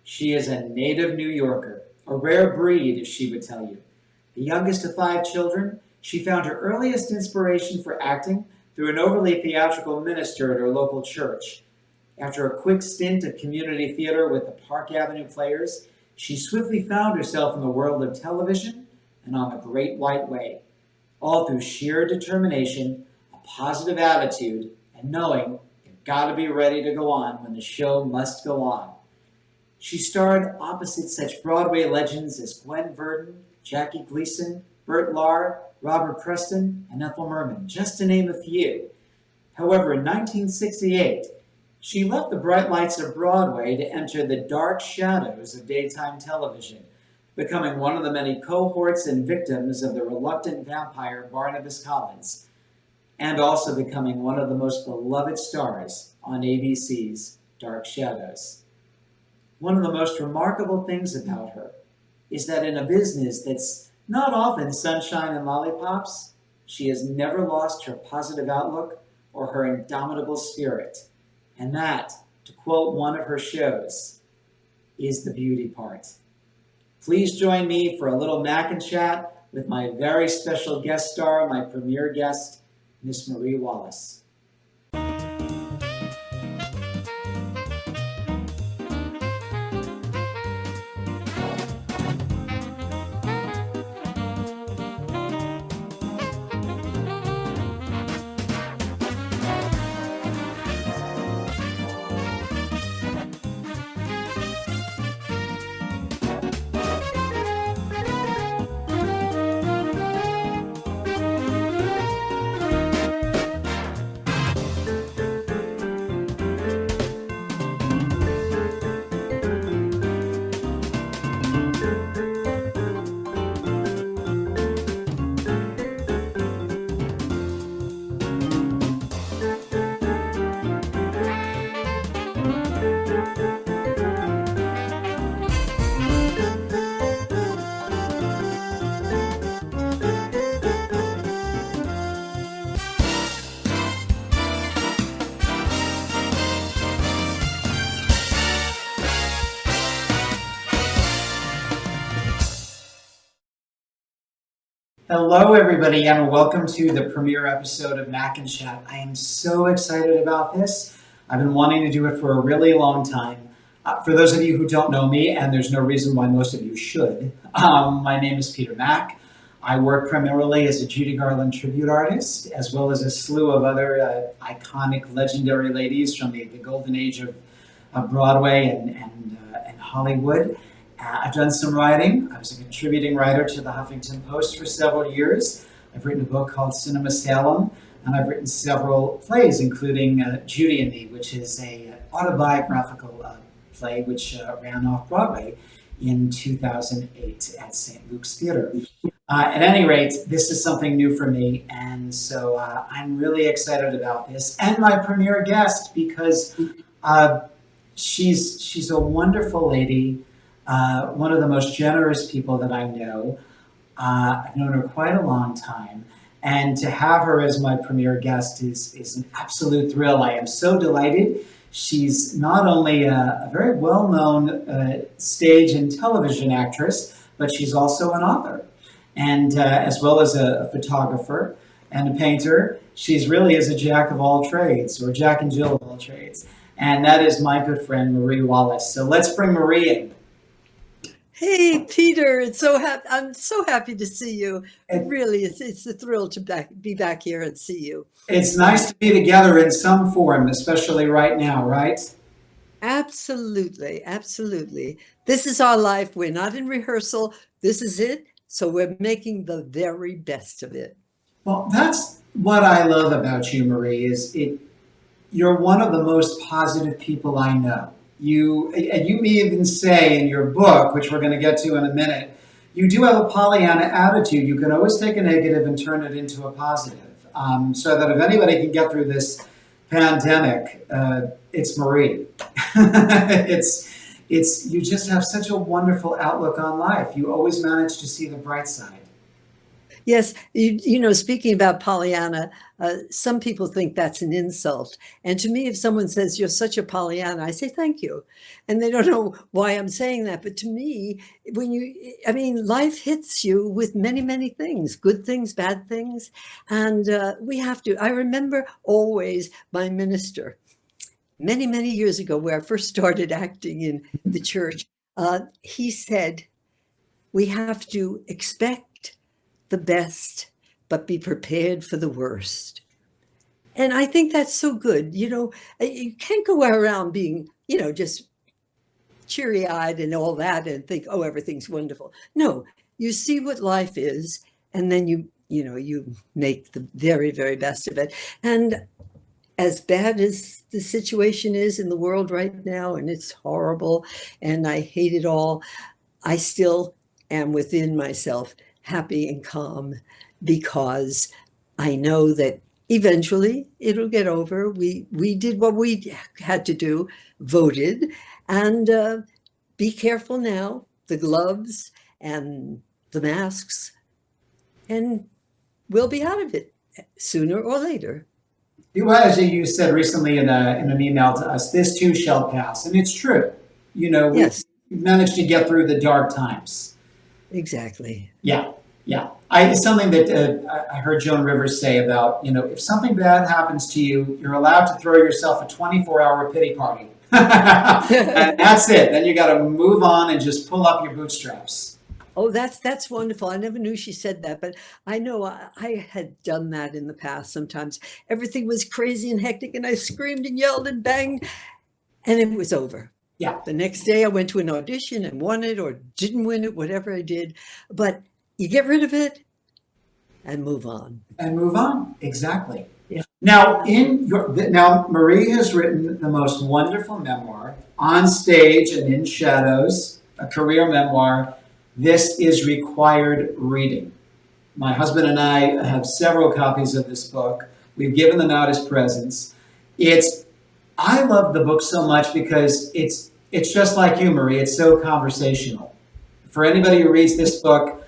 She is a native New Yorker, a rare breed, as she would tell you. The youngest of 5 children, she found her earliest inspiration for acting through an overly theatrical minister at her local church. After a quick stint of community theater with the Park Avenue Players, she swiftly found herself in the world of television and on the Great White Way, all through sheer determination, a positive attitude, and knowing you've got to be ready to go on when the show must go on. She starred opposite such Broadway legends as Gwen, Verdon, Jackie Gleason, Bert Lahr, Robert Preston, and Ethel Merman, just to name a few. However, in 1968, she left the bright lights of Broadway to enter the dark shadows of daytime television, becoming one of the many cohorts and victims of the reluctant vampire Barnabas Collins, and also becoming one of the most beloved stars on ABC's Dark Shadows. One of the most remarkable things about her is that in a business that's not often sunshine and lollipops, she has never lost her positive outlook or her indomitable spirit. And that, to quote one of her shows, is the beauty part. Please join me for a little Mac and Chat with my very special guest star, my premier guest, Miss Marie Wallace. Hello, everybody, and welcome to the premiere episode of Mac and Chat. I am so excited about this. I've been wanting to do it for a really long time. For those of you who don't know me, and there's no reason why most of you should, my name is Peter Mack. I work primarily as a Judy Garland tribute artist, as well as a slew of other iconic, legendary ladies from the golden age of Broadway and Hollywood. I've done some writing. I was a contributing writer to the Huffington Post for several years. I've written a book called Cinema Salem, and I've written several plays, including Judy and Me, which is an autobiographical play which ran off-Broadway in 2008 at St. Luke's Theater. At any rate, this is something new for me, and so I'm really excited about this. And my premiere guest, because she's a wonderful lady, one of the most generous people that I know. I've known her quite a long time, and to have her as my premier guest is an absolute thrill. I am so delighted. She's not only a very well-known stage and television actress, but she's also an author, and as well as a photographer and a painter. She's really is a jack of all trades, or Jack and Jill of all trades, and that is my good friend Marie Wallace. So let's bring Marie in. Hey, Peter, I'm so happy to see you. It's a thrill to be back here and see you. It's nice to be together in some form, especially right now, right? Absolutely, absolutely. This is our life. We're not in rehearsal. This is it. So we're making the very best of it. Well, that's what I love about you, Marie, you're one of the most positive people I know. You may even say in your book, which we're going to get to in a minute, you do have a Pollyanna attitude. You can always take a negative and turn it into a positive. So that if anybody can get through this pandemic, it's Marie. You just have such a wonderful outlook on life. You always manage to see the bright side. Yes, speaking about Pollyanna, some people think that's an insult. And to me, if someone says, you're such a Pollyanna, I say, thank you. And they don't know why I'm saying that. But to me, life hits you with many, many things, good things, bad things. And we have to. I remember always my minister, many, many years ago, where I first started acting in the church, he said, we have to expect the best, but be prepared for the worst. And I think that's so good. You can't go around being, just cheery-eyed and all that and think, oh, everything's wonderful. No, you see what life is, and then you make the very, very best of it. And as bad as the situation is in the world right now, and it's horrible, and I hate it all, I still am within myself happy and calm, because I know that eventually it'll get over. We did what we had to do, voted, and be careful now, the gloves and the masks, and we'll be out of it sooner or later. Well, as you said recently in an email to us, this too shall pass. And it's true. Yes. We've managed to get through the dark times. Exactly. Yeah. It's something that I heard Joan Rivers say about, if something bad happens to you, you're allowed to throw yourself a 24-hour pity party. And that's it. Then you got to move on and just pull up your bootstraps. Oh, that's wonderful. I never knew she said that, but I know I had done that in the past. Sometimes everything was crazy and hectic, and I screamed and yelled and banged, and it was over. Yeah. The next day I went to an audition and won it or didn't win it, whatever I did. But you get rid of it and move on. Exactly. Yeah. Now, Marie has written the most wonderful memoir, On Stage and in Shadows, a career memoir. This is required reading. My husband and I have several copies of this book. We've given them out as presents. I love the book so much because it's just like you, Marie. It's so conversational. For anybody who reads this book,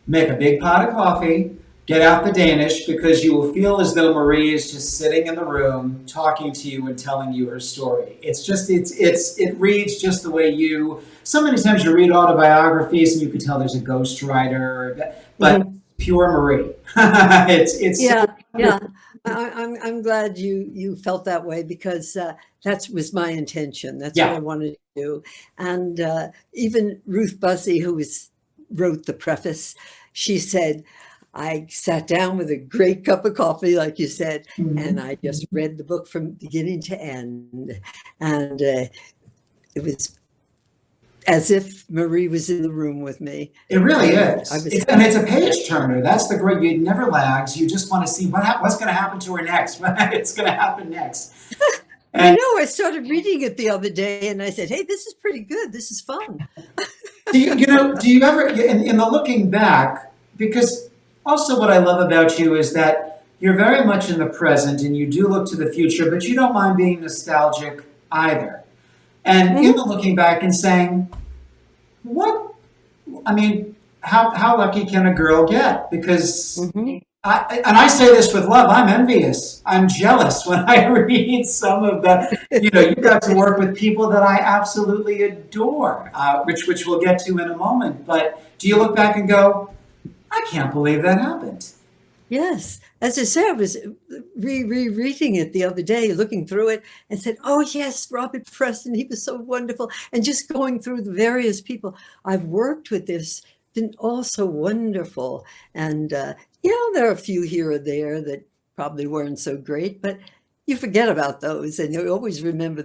make a big pot of coffee, get out the Danish, because you will feel as though Marie is just sitting in the room talking to you and telling you her story. It reads just the way you. So many times you read autobiographies and you can tell there's a ghostwriter, but pure Marie. Yeah. I'm glad you felt that way, because that was my intention. That's what I wanted to do. And even Ruth Buzzi, who wrote the preface, she said, I sat down with a great cup of coffee, like you said, and I just read the book from beginning to end. And it was as if Marie was in the room with me. It really is. And it's a page turner. That's the great, it never lags. You just want to see what's going to happen to her next. It's going to happen next. And I started reading it the other day and I said, hey, this is pretty good. This is fun. Do you ever, in the looking back, because also what I love about you is that you're very much in the present and you do look to the future, but you don't mind being nostalgic either. And in the looking back and saying, how lucky can a girl get? Because, I say this with love, I'm envious. I'm jealous when I read some of the, you got to work with people that I absolutely adore, which we'll get to in a moment. But do you look back and go, I can't believe that happened? Yes. As I said, I was rereading it the other day, looking through it and said, oh, yes, Robert Preston, he was so wonderful. And just going through the various people I've worked with, this been all so wonderful. And, there are a few here or there that probably weren't so great, but you forget about those and you always remember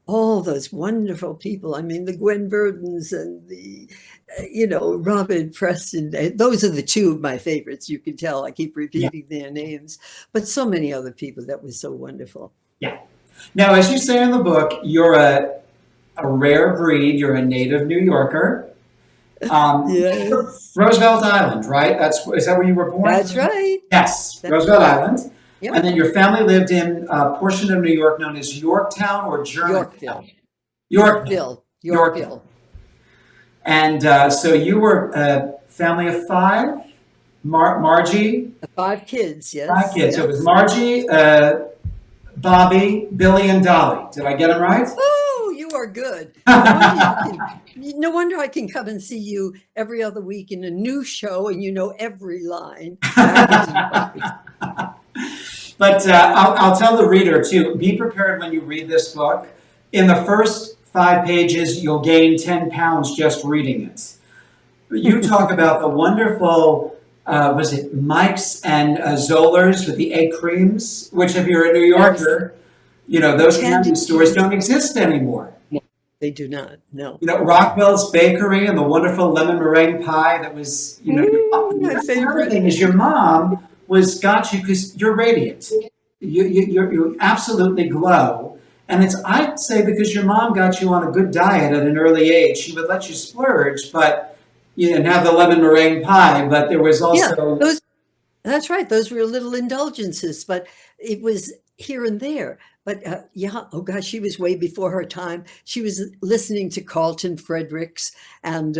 all those wonderful people. I mean, the Gwen Verdons and the, Robert Preston. Those are the two of my favorites. You can tell I keep repeating their names, but so many other people that was so wonderful. Yeah. Now, as you say in the book, you're a rare breed. You're a native New Yorker. Yes. Roosevelt Island, right? Is that where you were born? That's right. Yes, Roosevelt Island. Yep. And then your family lived in a portion of New York known as Yorktown or Germantown? Yorkville. And so you were a family of 5? Margie, 5 kids, five yes, kids. So it was yes. Margie, Bobby, Billy, and Dolly. Did I get them right? Oh, you are good. No wonder I can come and see you every other week in a new show and you know every line backwards and forwards. But I'll tell the reader too, be prepared when you read this book. In the first 5 pages, you'll gain 10 pounds just reading it. You talk about the wonderful, was it Mike's and Zoller's with the egg creams, which if you're a New Yorker, you know, those candy stores don't exist anymore. They do not, no. You know, Rockwell's Bakery and the wonderful lemon meringue pie that was, you know, my that's another favorite. thing is your mom got you because you're radiant. You absolutely glow. And it's, I'd say, because your mom got you on a good diet at an early age. She would let you splurge, but you didn't have the lemon meringue pie, but there was also... Yeah, that's right. Those were little indulgences, but it was here and there. But yeah, oh gosh, she was way before her time. She was listening to Carlton Fredericks, and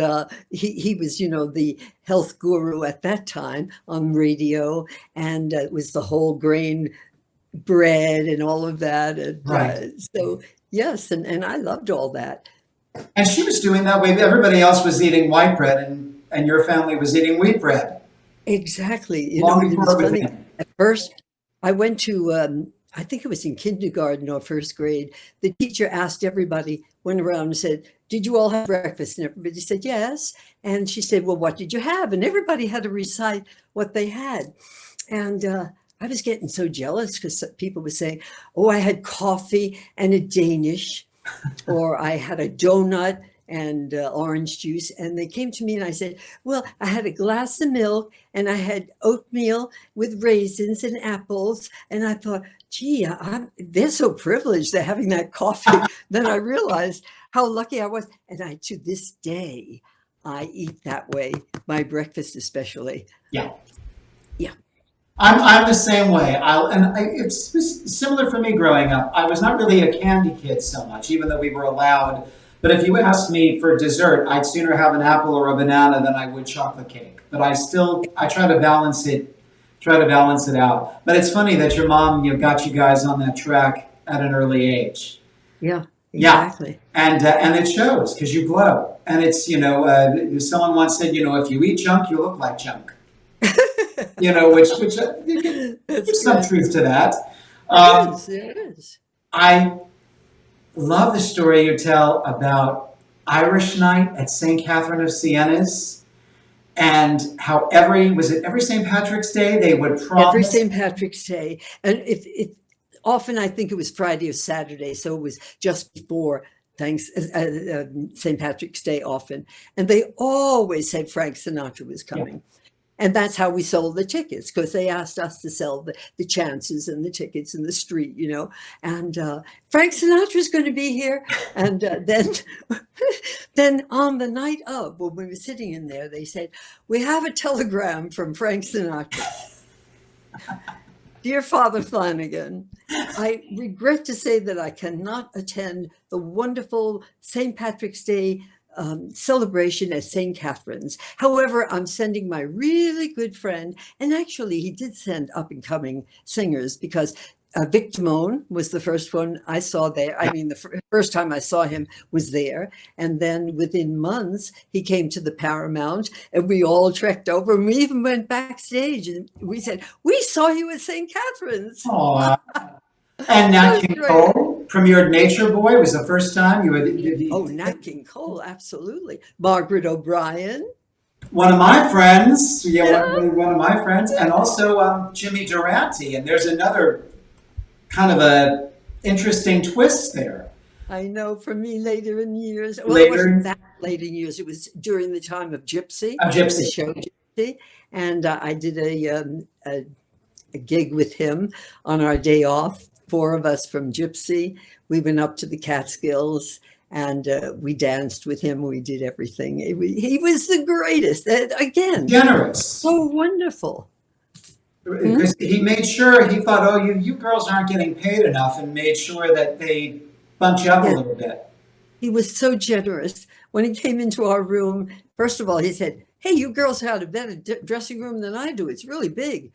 he was, you know, the health guru at that time on radio, and it was the whole grain bread and all of that. And Right. so, yes, and I loved all that. And she was doing that way. Everybody else was eating white bread, and your family was eating wheat bread. Exactly. You Long know, it before was it was funny. in. At first, I went to, I think it was in kindergarten or first grade. The teacher asked everybody, went around and said, "Did you all have breakfast?" And everybody said, "Yes." And she said, "Well, what did you have?" And everybody had to recite what they had. And I was getting so jealous because people were saying, "Oh, I had coffee and a Danish," or "I had a donut and orange juice." And they came to me and I said, "Well, I had a glass of milk and I had oatmeal with raisins and apples." And I thought, gee, they're so privileged they're having that coffee. Then I realized how lucky I was. And to this day, I eat that way, my breakfast especially. Yeah. Yeah. I'm the same way. It's similar for me growing up. I was not really a candy kid so much, even though we were allowed. But if you asked me for dessert, I'd sooner have an apple or a banana than I would chocolate cake. But I try to balance it out. But it's funny that your mom, got you guys on that track at an early age. Yeah, Yeah, exactly. and it shows because you glow. And it's, someone once said, if you eat junk, you look like junk. Which there's some truth to that. It is. I love the story you tell about Irish night at St. Catherine of Siena's, and how every St. Patrick's Day they would promise. Every St. Patrick's Day, and often I think it was Friday or Saturday, so it was just before St. Patrick's Day often, and they always said Frank Sinatra was coming. Yeah. And that's how we sold the tickets, because they asked us to sell the chances and the tickets in the street, and Frank Sinatra's going to be here. And then on the night of, when we were sitting in there, they said, "We have a telegram from Frank Sinatra. Dear Father Flanagan, I regret to say that I cannot attend the wonderful St. Patrick's Day celebration at St. Catherine's. However, I'm sending my really good friend," and actually he did send up and coming singers, because Vic Damone was the first one I saw there. I mean, the first time I saw him was there. And then within months, he came to the Paramount and we all trekked over, and we even went backstage and we said, "We saw you at St. Catherine's." Aww. And Nat King Cole premiered Nature Boy. Was the first time you had. Oh, Nat King Cole, absolutely. Margaret O'Brien. One of my friends. One of my friends. And also Jimmy Durante. And there's another kind of a interesting twist there. I know, for me later in years. Well, it wasn't that late in years. It was during the time of Gypsy. Gypsy. The show Gypsy. And I did a gig with him on our day off. 4 of us from Gypsy. We went up to the Catskills and we danced with him. We did everything. He was the greatest. Again, generous. So wonderful. Because he made sure, he thought, "Oh, you girls aren't getting paid enough," and made sure that they bunch you up a little bit. He was so generous. When he came into our room, first of all, he said, hey, you girls have a better dressing room than I do. It's really big.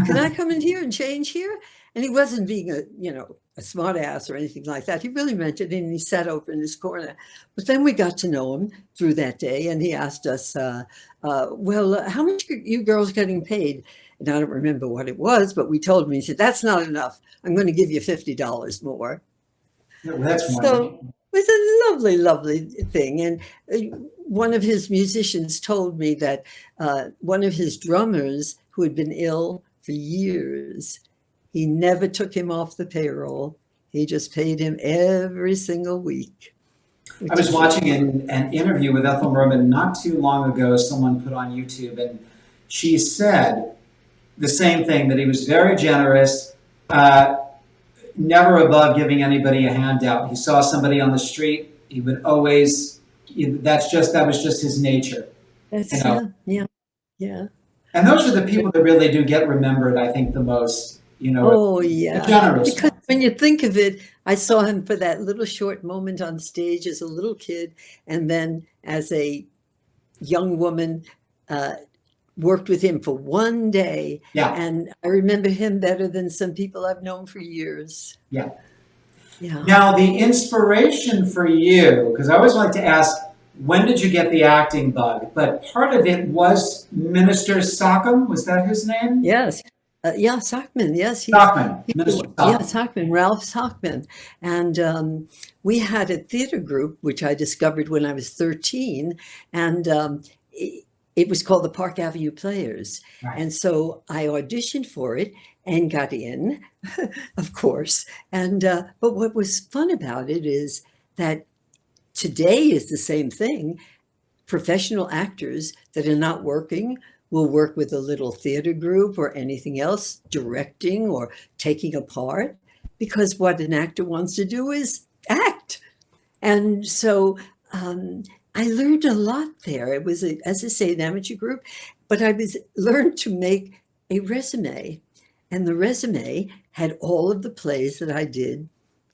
Can I come in here and change here? And he wasn't being a smart ass or anything like that. He really meant it, and he sat over in his corner. But then we got to know him through that day, and he asked us, well, how much are you girls getting paid? And I don't remember what it was, but we told him. He said, that's not enough. I'm going to give you $50 more. Well, that's So wonderful. it was a lovely, lovely thing. And one of his musicians told me that one of his drummers, who had been ill for years, he never took him off the payroll. He just paid him every single week. I was watching an interview with Ethel Merman not too long ago, someone put on YouTube, and she said the same thing, that he was very generous, never above giving anybody a handout. He saw somebody on the street, he would always, that was just his nature. That's, you know? yeah. And those are the people that really do get remembered, I think, the most. Oh, yeah. The generous because ones. when you think of it, I saw him for that little short moment on stage as a little kid, and then as a young woman, worked with him for one day. Yeah. And I remember him better than some people I've known for years. Yeah. Yeah. Now, the inspiration for you, because I always like to ask, when did you get the acting bug? But part of it was Minister Sockham. Was that his name? Yes. Sockman. Yes. Sockman. Minister Sockham. Yeah, Sockman, Ralph Sockman. And we had a theater group, which I discovered when I was 13. And it was called the Park Avenue Players. Right. And so I auditioned for it and got in, of course. And but what was fun about it is that today is the same thing. Professional actors that are not working will work with a little theater group or anything else, directing or taking a part, because what an actor wants to do is act. And so I learned a lot there. It was, as I say, an amateur group, but I learned to make a resume. And the resume had all of the plays that I did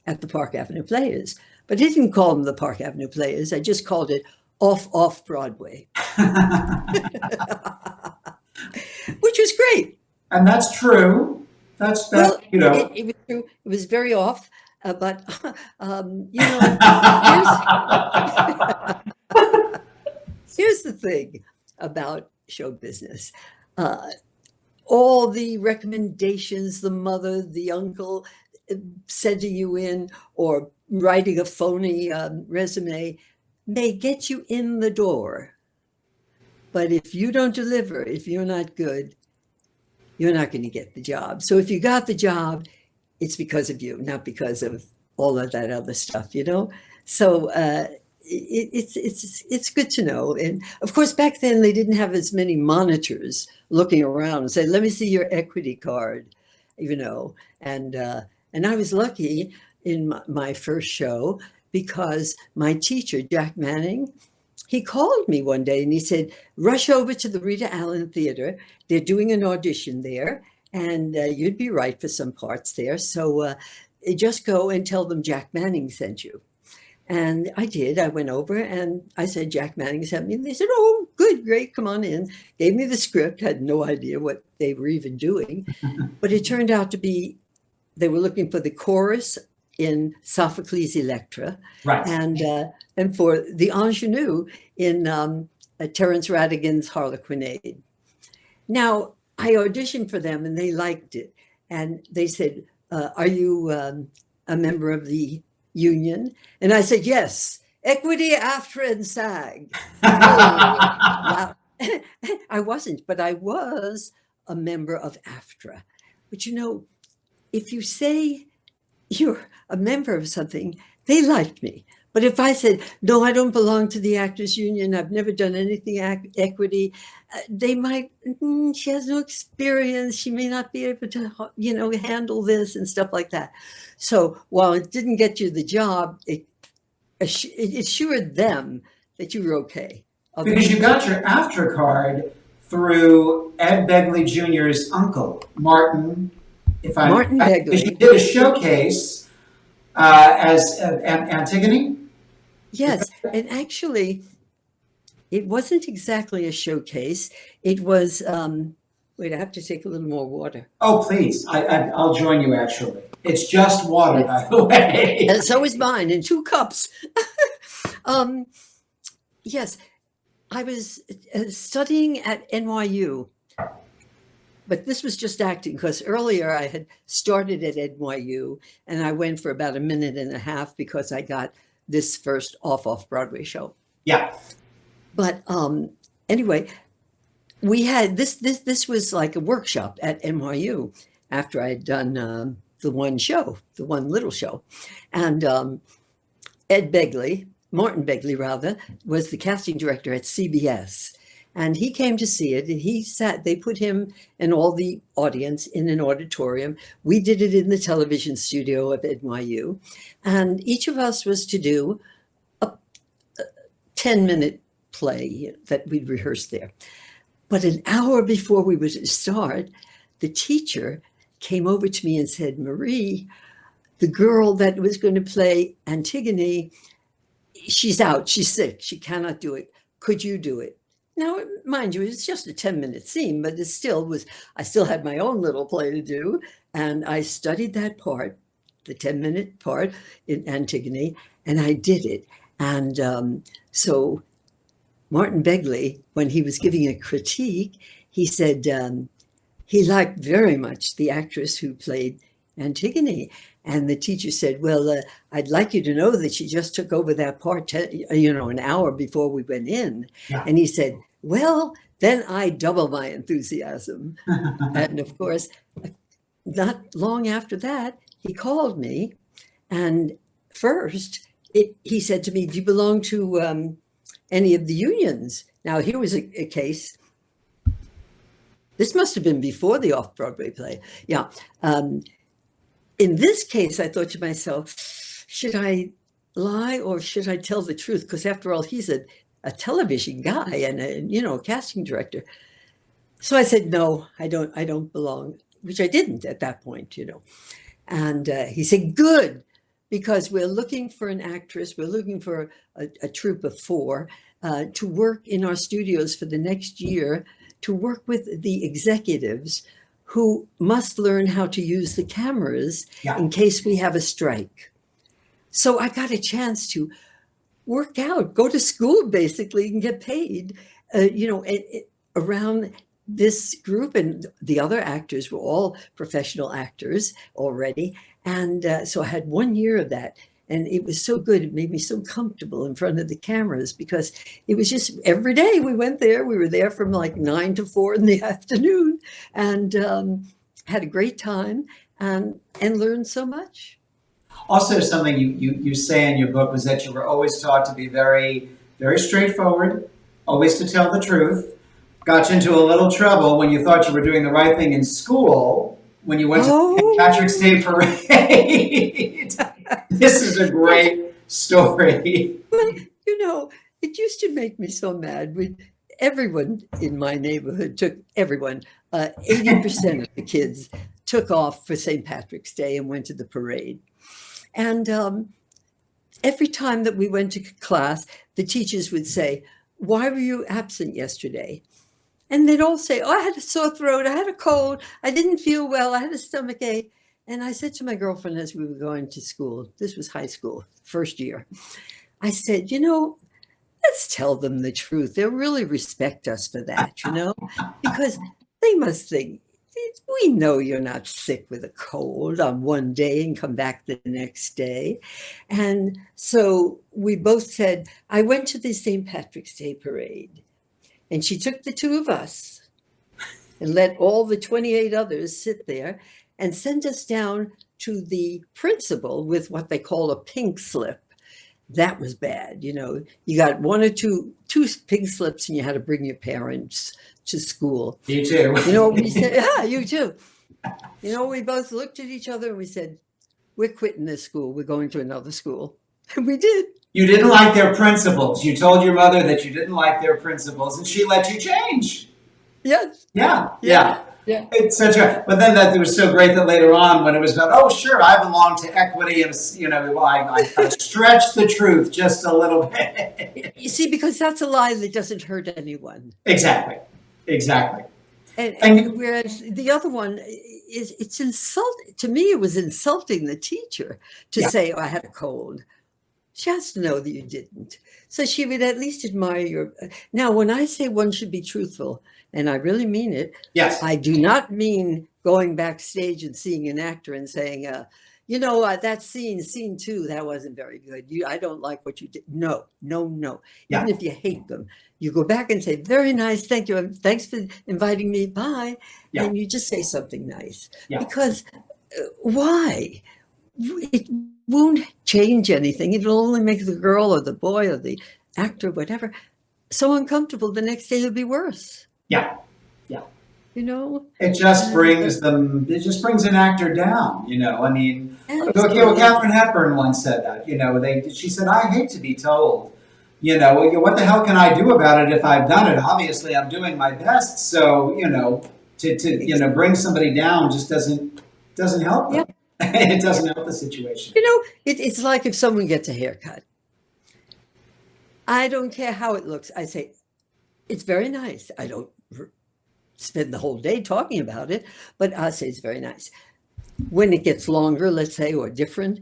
at the Park Avenue Players. But I didn't call them the Park Avenue Players. I just called it off-Broadway. Which was great. And that's true. That's Well, you know. it was true. It was very off, but here's the thing about show business. All the recommendations the mother, the uncle sending you in, or writing a phony resume may get you in the door. But if you don't deliver, if you're not good, you're not going to get the job. So if you got the job, it's because of you, not because of all of that other stuff, So it's good to know. And of course, back then they didn't have as many monitors looking around and say, "Let me see your equity card," And I was lucky in my first show because my teacher, Jack Manning, he called me one day and he said, "Rush over to the Rita Allen Theater. They're doing an audition there, and you'd be right for some parts there. So just go and tell them Jack Manning sent you." And I did. I went over and I said, "Jack Manning sent me." And they said, "Oh, good, great, come on in." Gave me the script, had no idea what they were even doing. But it turned out to be, they were looking for the chorus in Sophocles' Electra, Right. And for the ingenue in Terence Rattigan's Harlequinade. Now, I auditioned for them and they liked it. And they said, "Are you a member of the union?" And I said, "Yes, Equity, AFTRA, and SAG." Now, I wasn't, but I was a member of AFTRA. But if you say you're a member of something, they liked me. But if I said, "No, I don't belong to the Actors Union, I've never done anything equity," they might, "She has no experience, she may not be able to, handle this," and stuff like that. So while it didn't get you the job, it assured them that you were okay. Because you got your AFTRA card through Ed Begley Jr.'s uncle, Martin. Martin Begley. You did a showcase as Antigone? Yes, and actually, It wasn't exactly a showcase. It was, wait, I have to take a little more water. Oh, please. I'll join you, actually. It's just water, by the way. And so is mine in 2 cups. um, yes, I was studying at NYU, but this was just acting because earlier I had started at NYU and I went for about a minute and a half because I got this first off-Broadway show. Yeah. But anyway, we had this was like a workshop at NYU after I had done the one little show. And Martin Begley rather, was the casting director at CBS. And he came to see it, and they put him and all the audience in an auditorium. We did it in the television studio of NYU. And each of us was to do a 10-minute play that we'd rehearsed there. But an hour before we were to start, the teacher came over to me and said, Marie, the girl that was going to play Antigone, she's out, she's sick, she cannot do it. Could you do it? Now, mind you, it's just a 10-minute scene, but I still had my own little play to do. And I studied that part, the 10-minute part in Antigone, and I did it. And so Martin Begley, when he was giving a critique, he said he liked very much the actress who played Antigone. And the teacher said, well, I'd like you to know that she just took over that part, an hour before we went in. Yeah. And he said, well, then I double my enthusiasm. And of course, not long after that, he called me. And first, he said to me, do you belong to any of the unions? Now, here was a case. This must have been before the off-Broadway play. Yeah. In this case, I thought to myself, should I lie or should I tell the truth? Because after all, he's a television guy and a casting director. So I said, no, I don't belong, which I didn't at that point, And he said, good, because we're looking for an actress. We're looking for a troupe of 4 to work in our studios for the next year, to work with the executives who must learn how to use the cameras in case we have a strike. So I got a chance to work out, go to school basically and get paid, around this group. And the other actors were all professional actors already. And so I had 1 year of that. And it was so good. It made me so comfortable in front of the cameras because it was just every day we went there. We were there from like 9 to 4 in the afternoon and had a great time and learned so much. Also, something you say in your book was that you were always taught to be very, very straightforward, always to tell the truth. Got you into a little trouble when you thought you were doing the right thing in school when you went to the St. Patrick's Day parade. This is a great story. But, it used to make me so mad. Everyone in my neighborhood 80% of the kids took off for St. Patrick's Day and went to the parade. And every time that we went to class, the teachers would say, why were you absent yesterday? And they'd all say, oh, I had a sore throat, I had a cold, I didn't feel well, I had a stomach ache. And I said to my girlfriend as we were going to school, this was high school, first year, I said, let's tell them the truth. They'll really respect us for that, because they must think, we know you're not sick with a cold on one day and come back the next day. And so we both said, I went to the St. Patrick's Day parade and she took the 2 of us and let all the 28 others sit there and sent us down to the principal with what they call a pink slip. That was bad. You got 1 or 2 pink slips and you had to bring your parents to school. You too. We said, yeah, you too. We both looked at each other and we said, we're quitting this school. We're going to another school. And we did. You didn't like their principals. You told your mother that you didn't like their principals and she let you change. Yes. Yeah. Yeah. It's such a, but then that it was so great that later on when it was about, oh, sure, I belong to equity and, well, I kind of stretched the truth just a little bit. You see, because that's a lie that doesn't hurt anyone. Exactly. Exactly. And whereas the other one is, it's insulting. To me, it was insulting the teacher to say, oh, I had a cold. She has to know that you didn't. So she would at least admire your. Now, when I say one should be truthful, and I really mean it, Yes. I do not mean going backstage and seeing an actor and saying, that scene 2, that wasn't very good. I don't like what you did. No. Yeah. Even if you hate them, you go back and say, very nice, thank you. Thanks for inviting me. Bye. Yeah. And you just say something nice. Yeah. Because why? It won't change anything. It'll only make the girl or the boy or the actor, whatever, so uncomfortable. The next day it'll be worse. Yeah. It just brings an actor down, I mean, Katharine Hepburn once said that, she said, I hate to be told, what the hell can I do about it if I've done it? Obviously I'm doing my best. So, to bring somebody down just doesn't help them. It doesn't help the situation. It's like if someone gets a haircut. I don't care how it looks. I say, it's very nice. I don't spend the whole day talking about it, but I say it's very nice. When it gets longer, let's say, or different,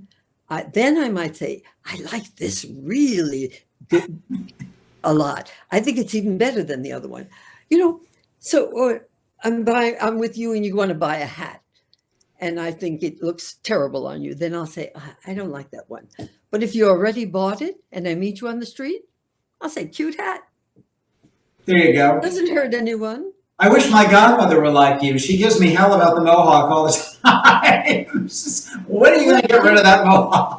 then I might say, I like this really good, a lot. I think it's even better than the other one. Or I'm with you and you want to buy a hat. And I think it looks terrible on you, then I'll say, I don't like that one. But if you already bought it and I meet you on the street, I'll say, cute hat. There you go. Doesn't hurt anyone. I wish my godmother were like you. She gives me hell about the mohawk all the time. When are you going to get rid of that mohawk?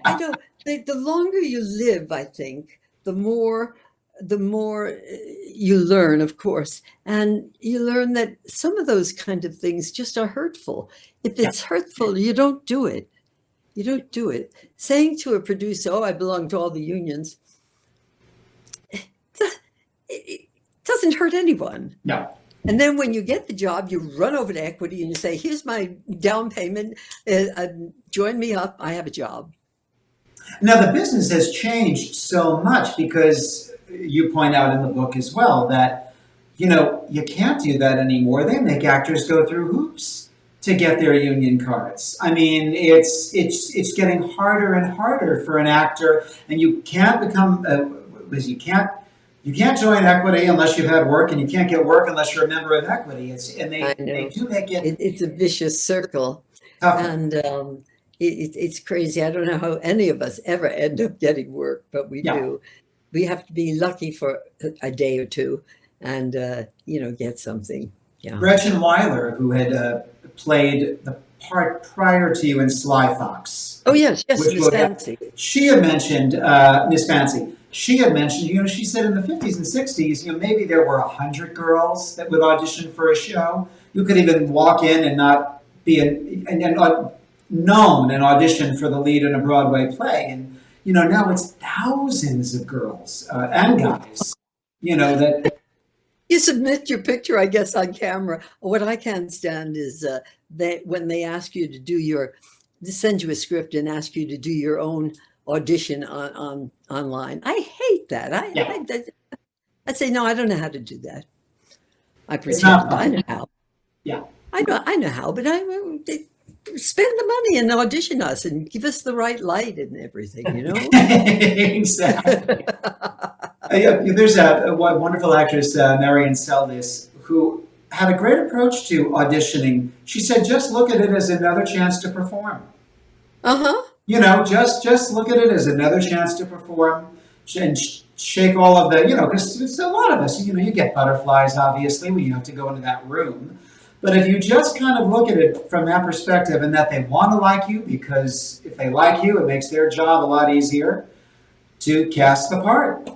I know. The longer you live, I think, the more you learn, of course, and you learn that some of those kind of things just are hurtful. If it's hurtful, you don't do it. You don't do it. Saying to a producer, oh, I belong to all the unions, it doesn't hurt anyone. No. And then when you get the job, you run over to equity and you say, here's my down payment. Join me up. I have a job. Now, the business has changed so much because you point out in the book as well that, you can't do that anymore. They make actors go through hoops to get their union cards. I mean, it's getting harder and harder for an actor, and you can't become, you can't join equity unless you've had work, and you can't get work unless you're a member of equity. They do make it. It's a vicious circle. Tougher. And it's crazy. I don't know how any of us ever end up getting work, but we do. We have to be lucky for a day or two and, get something. Yeah. Gretchen Weiler, who had played the part prior to you in Sly Fox. Oh, yes, Miss Fancy. She had mentioned, Miss Fancy, she had mentioned, she said in the 50s and 60s, maybe there were 100 girls that would audition for a show. You could even walk in and not be known and audition for the lead in a Broadway play. And, now it's thousands of girls and guys, that... You submit your picture, I guess, on camera. What I can't stand is that when they ask you to send you a script and ask you to do your own audition on online. I hate that. I'd say, no, I don't know how to do that. I pretend I know how. Yeah. I know how, but spend the money and audition us and give us the right light and everything, Exactly. There's a wonderful actress, Marion Seldes, who had a great approach to auditioning. She said, just look at it as another chance to perform. Just look at it as another chance to perform and shake all of the, because a lot of us, you get butterflies, obviously, when you have to go into that room. But if you just kind of look at it from that perspective and that they want to like you, because if they like you, it makes their job a lot easier to cast the part.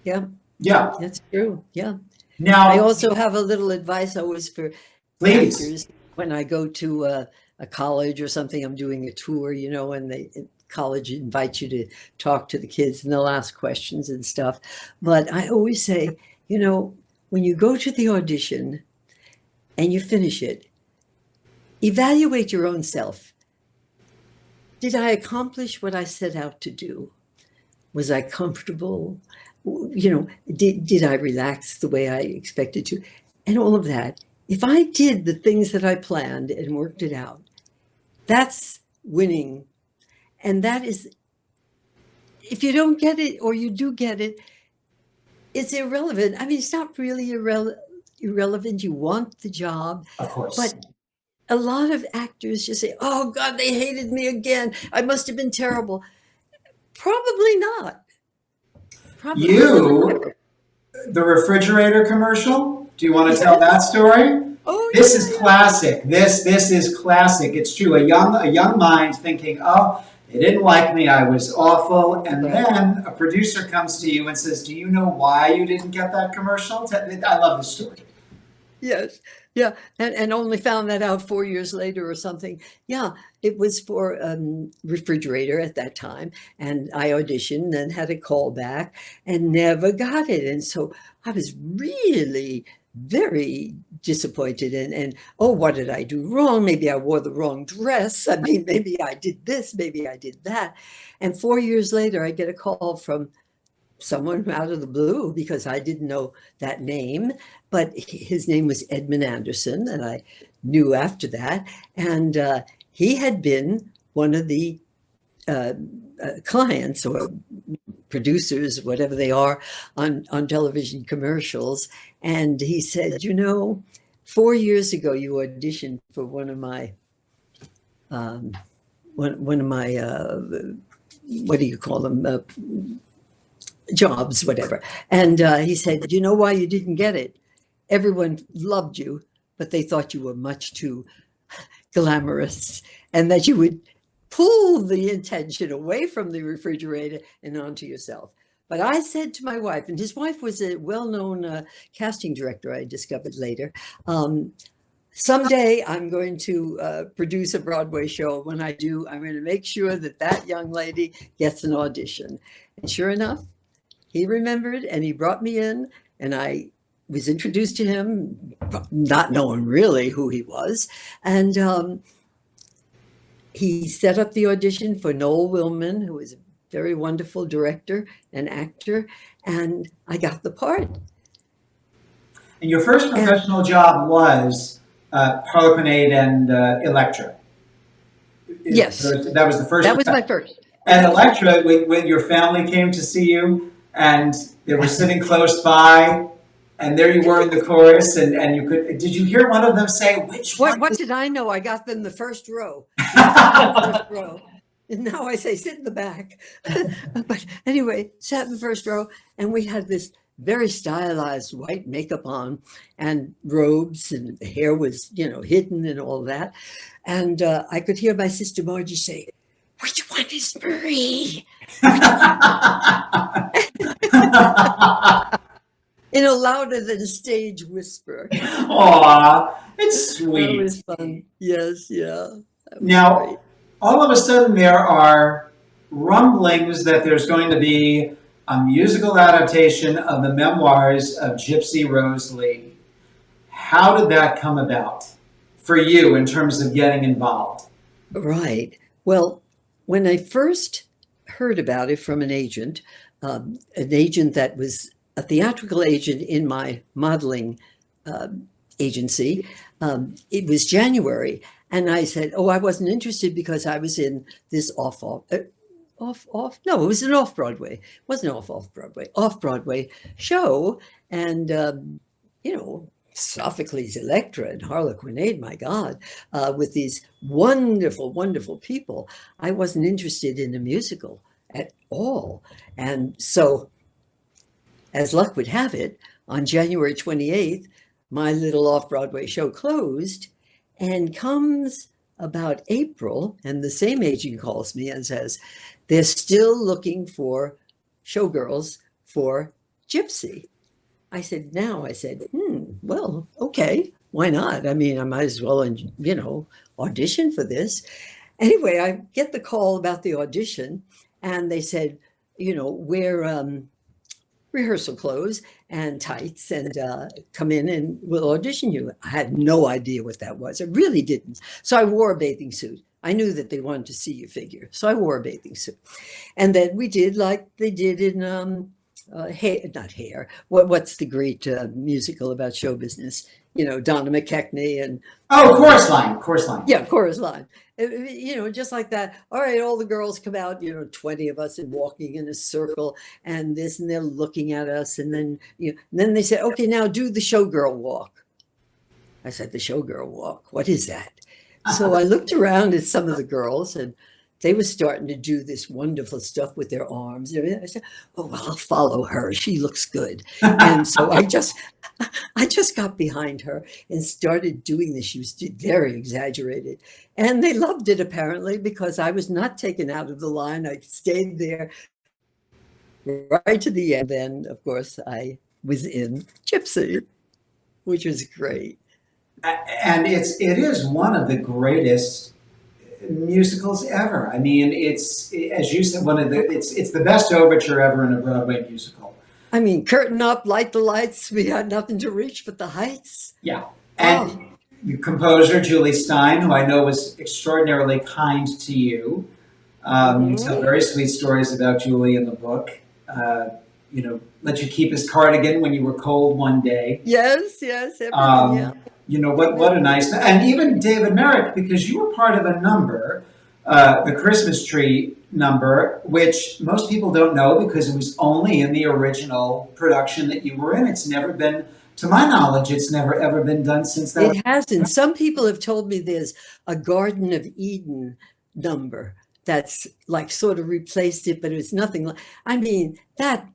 Yeah. Yeah. That's true. Yeah. Now, I also have a little advice always for actors when I go to a college or something. I'm doing a tour, and college invites you to talk to the kids and they'll ask questions and stuff. But I always say, when you go to the audition, and you finish it, evaluate your own self. Did I accomplish what I set out to do? Was I comfortable? Did I relax the way I expected to? And all of that. If I did the things that I planned and worked it out, that's winning. And that is, if you don't get it or you do get it, it's irrelevant. I mean, it's not really irrelevant. You want the job. Of course. But a lot of actors just say, oh, God, they hated me again. I must have been terrible. Probably not. Probably You, the refrigerator commercial, do you want to tell that story? Oh, This is classic. This is classic. It's true. A young mind thinking, oh, they didn't like me. I was awful. And then a producer comes to you and says, do you know why you didn't get that commercial? I love this story. Yes. Yeah. And only found that out 4 years later or something. Yeah. It was for refrigerator at that time. And I auditioned and had a call back and never got it. And so I was really very disappointed and oh, what did I do wrong? Maybe I wore the wrong dress. I mean, maybe I did this, maybe I did that. And 4 years later, I get a call from someone out of the blue because I didn't know that name, but his name was Edmund Anderson, and I knew after that. And he had been one of the clients or producers, whatever they are, on television commercials. And he said, 4 years ago, you auditioned for one of my, what do you call them? Jobs, whatever. And he said, do you know why you didn't get it? Everyone loved you, but they thought you were much too glamorous and that you would pull the attention away from the refrigerator and onto yourself. But I said to my wife, and his wife was a well-known casting director, I discovered later, someday I'm going to produce a Broadway show. When I do, I'm going to make sure that young lady gets an audition. And sure enough, he remembered and he brought me in, and I was introduced to him, not knowing really who he was. And he set up the audition for Noel Willman, who was a very wonderful director and actor, and I got the part. And your first professional job was Harlequinade and Electra. Yes. That was the first. That was my first. And Electra, when your family came to see you, and they were sitting close by, and there you were in the chorus, and you could. Did you hear one of them say, "Which one?" What did I know? I got them the first row. First row. And now I say sit in the back. But anyway, sat in the first row, and we had this very stylized white makeup on and robes, and the hair was, hidden and all that. And I could hear my sister Margie say, "Which one is Marie?" In a louder than stage whisper. Aw, it's sweet. That was fun. Yes, yeah. Now, great. All of a sudden there are rumblings that there's going to be a musical adaptation of the memoirs of Gypsy Rose Lee. How did that come about for you in terms of getting involved? Right. Well, when I first heard about it from an agent that was a theatrical agent in my modeling agency, it was January. And I said, I wasn't interested because I was in this no, it was an off-Broadway. It wasn't off-Broadway show. And, Sophocles, Electra, and Harlequinade, my God, with these wonderful, wonderful people. I wasn't interested in a musical at all. And so, as luck would have it, on January 28th, my little off-Broadway show closed, and comes about April, and the same agent calls me and says, they're still looking for showgirls for Gypsy. I said, well, okay, why not? I mean, I might as well, audition for this. Anyway, I get the call about the audition, and they said, we're rehearsal clothes and tights and come in and we'll audition you. I had no idea what that was. I really didn't. So I wore a bathing suit. I knew that they wanted to see your figure. So I wore a bathing suit. And then we did like they did in not Hair. What's the great musical about show business? You know, Donna McKechnie and Oh, Chorus Line. yeah, Chorus Line. You know, just like that. All right, all the girls come out, you know, 20 of us and walking in a circle and this, and they're looking at us. And then, you know, and then they said, okay, now do the showgirl walk. I said, the showgirl walk, what is that? So I looked around at some of the girls and they were starting to do this wonderful stuff with their arms. I said, oh, well, I'll follow her. She looks good. And so I just got behind her and started doing this. She was very exaggerated. And they loved it, apparently, because I was not taken out of the line. I stayed there right to the end. Then, of course, I was in Gypsy, which was great. And it is one of the greatest musicals ever. I mean, it's, as you said, it's the best overture ever in a Broadway musical. I mean, curtain up, light the lights. We had nothing to reach but the heights. Yeah. And the composer, Julie Stein, who I know was extraordinarily kind to you. You tell very sweet stories about Julie in the book. You know, let you keep his cardigan when you were cold one day. Yes, yeah. You know, what a nice, and even David Merrick, because you were part of a number, the Christmas tree number, which most people don't know because it was only in the original production that you were in. It's never been, to my knowledge, it's never ever been done since that. It hasn't. Some people have told me there's a Garden of Eden number that's like sort of replaced it, but it's nothing like, I mean, that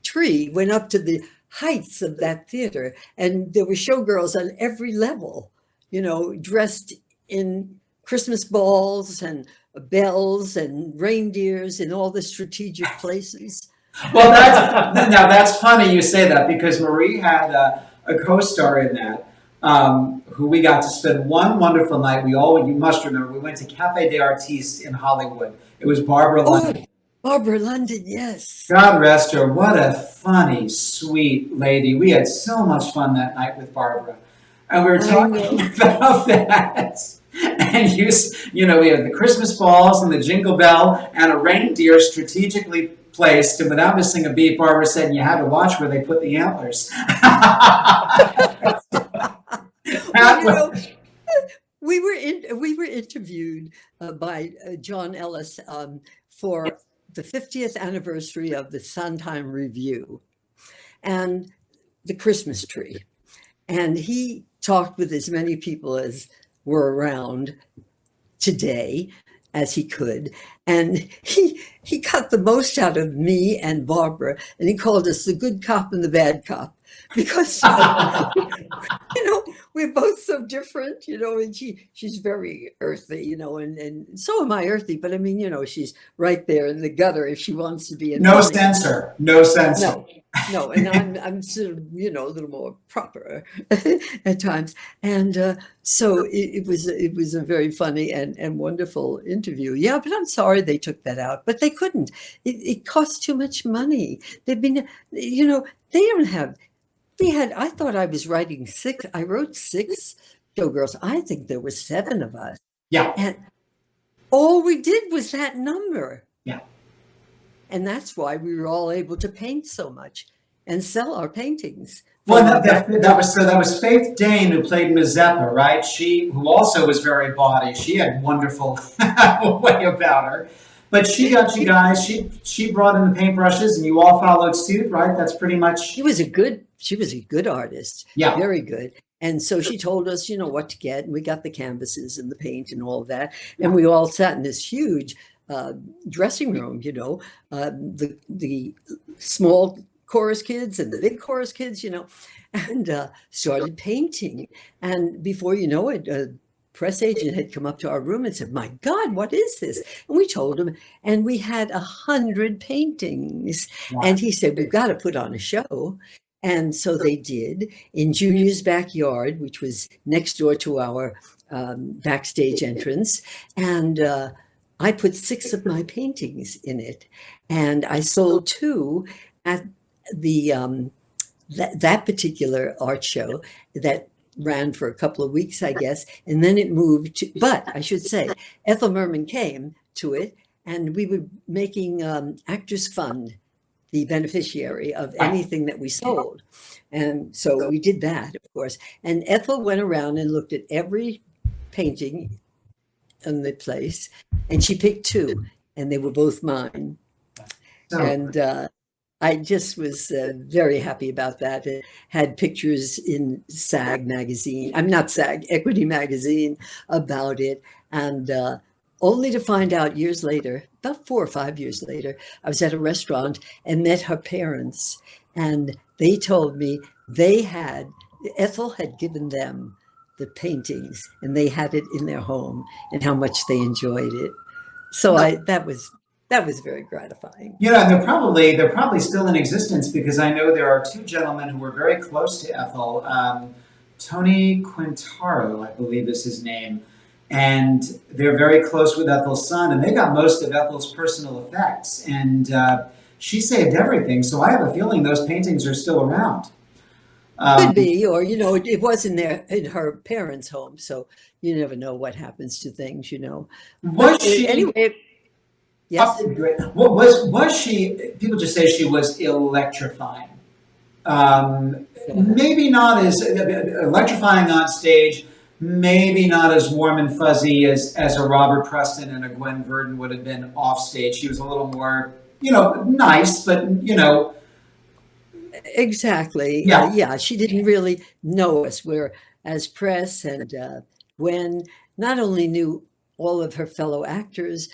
tree went up to the heights of that theater and there were showgirls on every level, you know, dressed in Christmas balls and bells and reindeers in all the strategic places. Well, that's funny you say that because Marie had a co-star in that who we got to spend one wonderful night. You must remember, we went to Cafe des Artistes in Hollywood. It was Barbara London. Barbara London, yes. God rest her. What a funny, sweet lady. We had so much fun that night with Barbara. And we were talking about that. And you know, we had the Christmas balls and the jingle bell and a reindeer strategically placed. And without missing a beat, Barbara said, and you had to watch where they put the antlers. Well, you know, we were interviewed by John Ellis for the 50th anniversary of the Sondheim Review and the Christmas tree. And he talked with as many people as were around today as he could. And he got the most out of me and Barbara, and he called us the good cop and the bad cop. Because, you know, we're both so different, you know, and she's very earthy, you know, and so am I earthy, but I mean, you know, she's right there in the gutter if she wants to be. No censor. No, and I'm sort of, you know, a little more proper at times. And so it was a very funny and wonderful interview. Yeah, but I'm sorry they took that out, but they couldn't. It costs too much money. They've been, you know, they don't have. I thought I was writing 6. I wrote 6 showgirls. I think there were 7 of us. Yeah. And all we did was that number. Yeah. And that's why we were all able to paint so much and sell our paintings. Well, that was Faith Dane who played Mazeppa, right? Who also was very bawdy. She had wonderful way about her. But she got you guys. She brought in the paintbrushes, and you all followed suit, right? That's pretty much. She was a good artist. Yeah, very good. And so she told us, you know, what to get, and we got the canvases and the paint and all of that, and we all sat in this huge dressing room. You know, the small chorus kids and the big chorus kids, you know, and started painting. And before you know it, press agent had come up to our room and said, my God, what is this? And we told him, and we had 100 paintings. Wow. And he said, we've got to put on a show. And so they did in Junior's backyard, which was next door to our backstage entrance. And I put 6 of my paintings in it. And I sold 2 at the that particular art show that ran for a couple of weeks, I guess, and then it moved to, but I should say, Ethel Merman came to it, and we were making Actors Fund the beneficiary of anything that we sold. And so we did that, of course. And Ethel went around and looked at every painting in the place, and she picked two, and they were both mine. And I just was very happy about that. It had pictures in SAG magazine, I'm not SAG, Equity magazine about it. And only to find out years later, about 4 or 5 years later, I was at a restaurant and met her parents. And they told me Ethel had given them the paintings and they had it in their home and how much they enjoyed it. So that was very gratifying. You know, and they're probably still in existence, because I know there are two gentlemen who were very close to Ethel. Tony Quintaro, I believe is his name, and they're very close with Ethel's son, and they got most of Ethel's personal effects, and she saved everything. So I have a feeling those paintings are still around. Could be, or it was in her parents' home, so you never know what happens to things. Was she anyway? Yes. What was she? People just say she was electrifying. Maybe not as electrifying on stage. Maybe not as warm and fuzzy as a Robert Preston and a Gwen Verdon would have been off stage. She was a little more, nice, but Exactly. Yeah. She didn't really know us. Whereas Press and Gwen not only knew all of her fellow actors,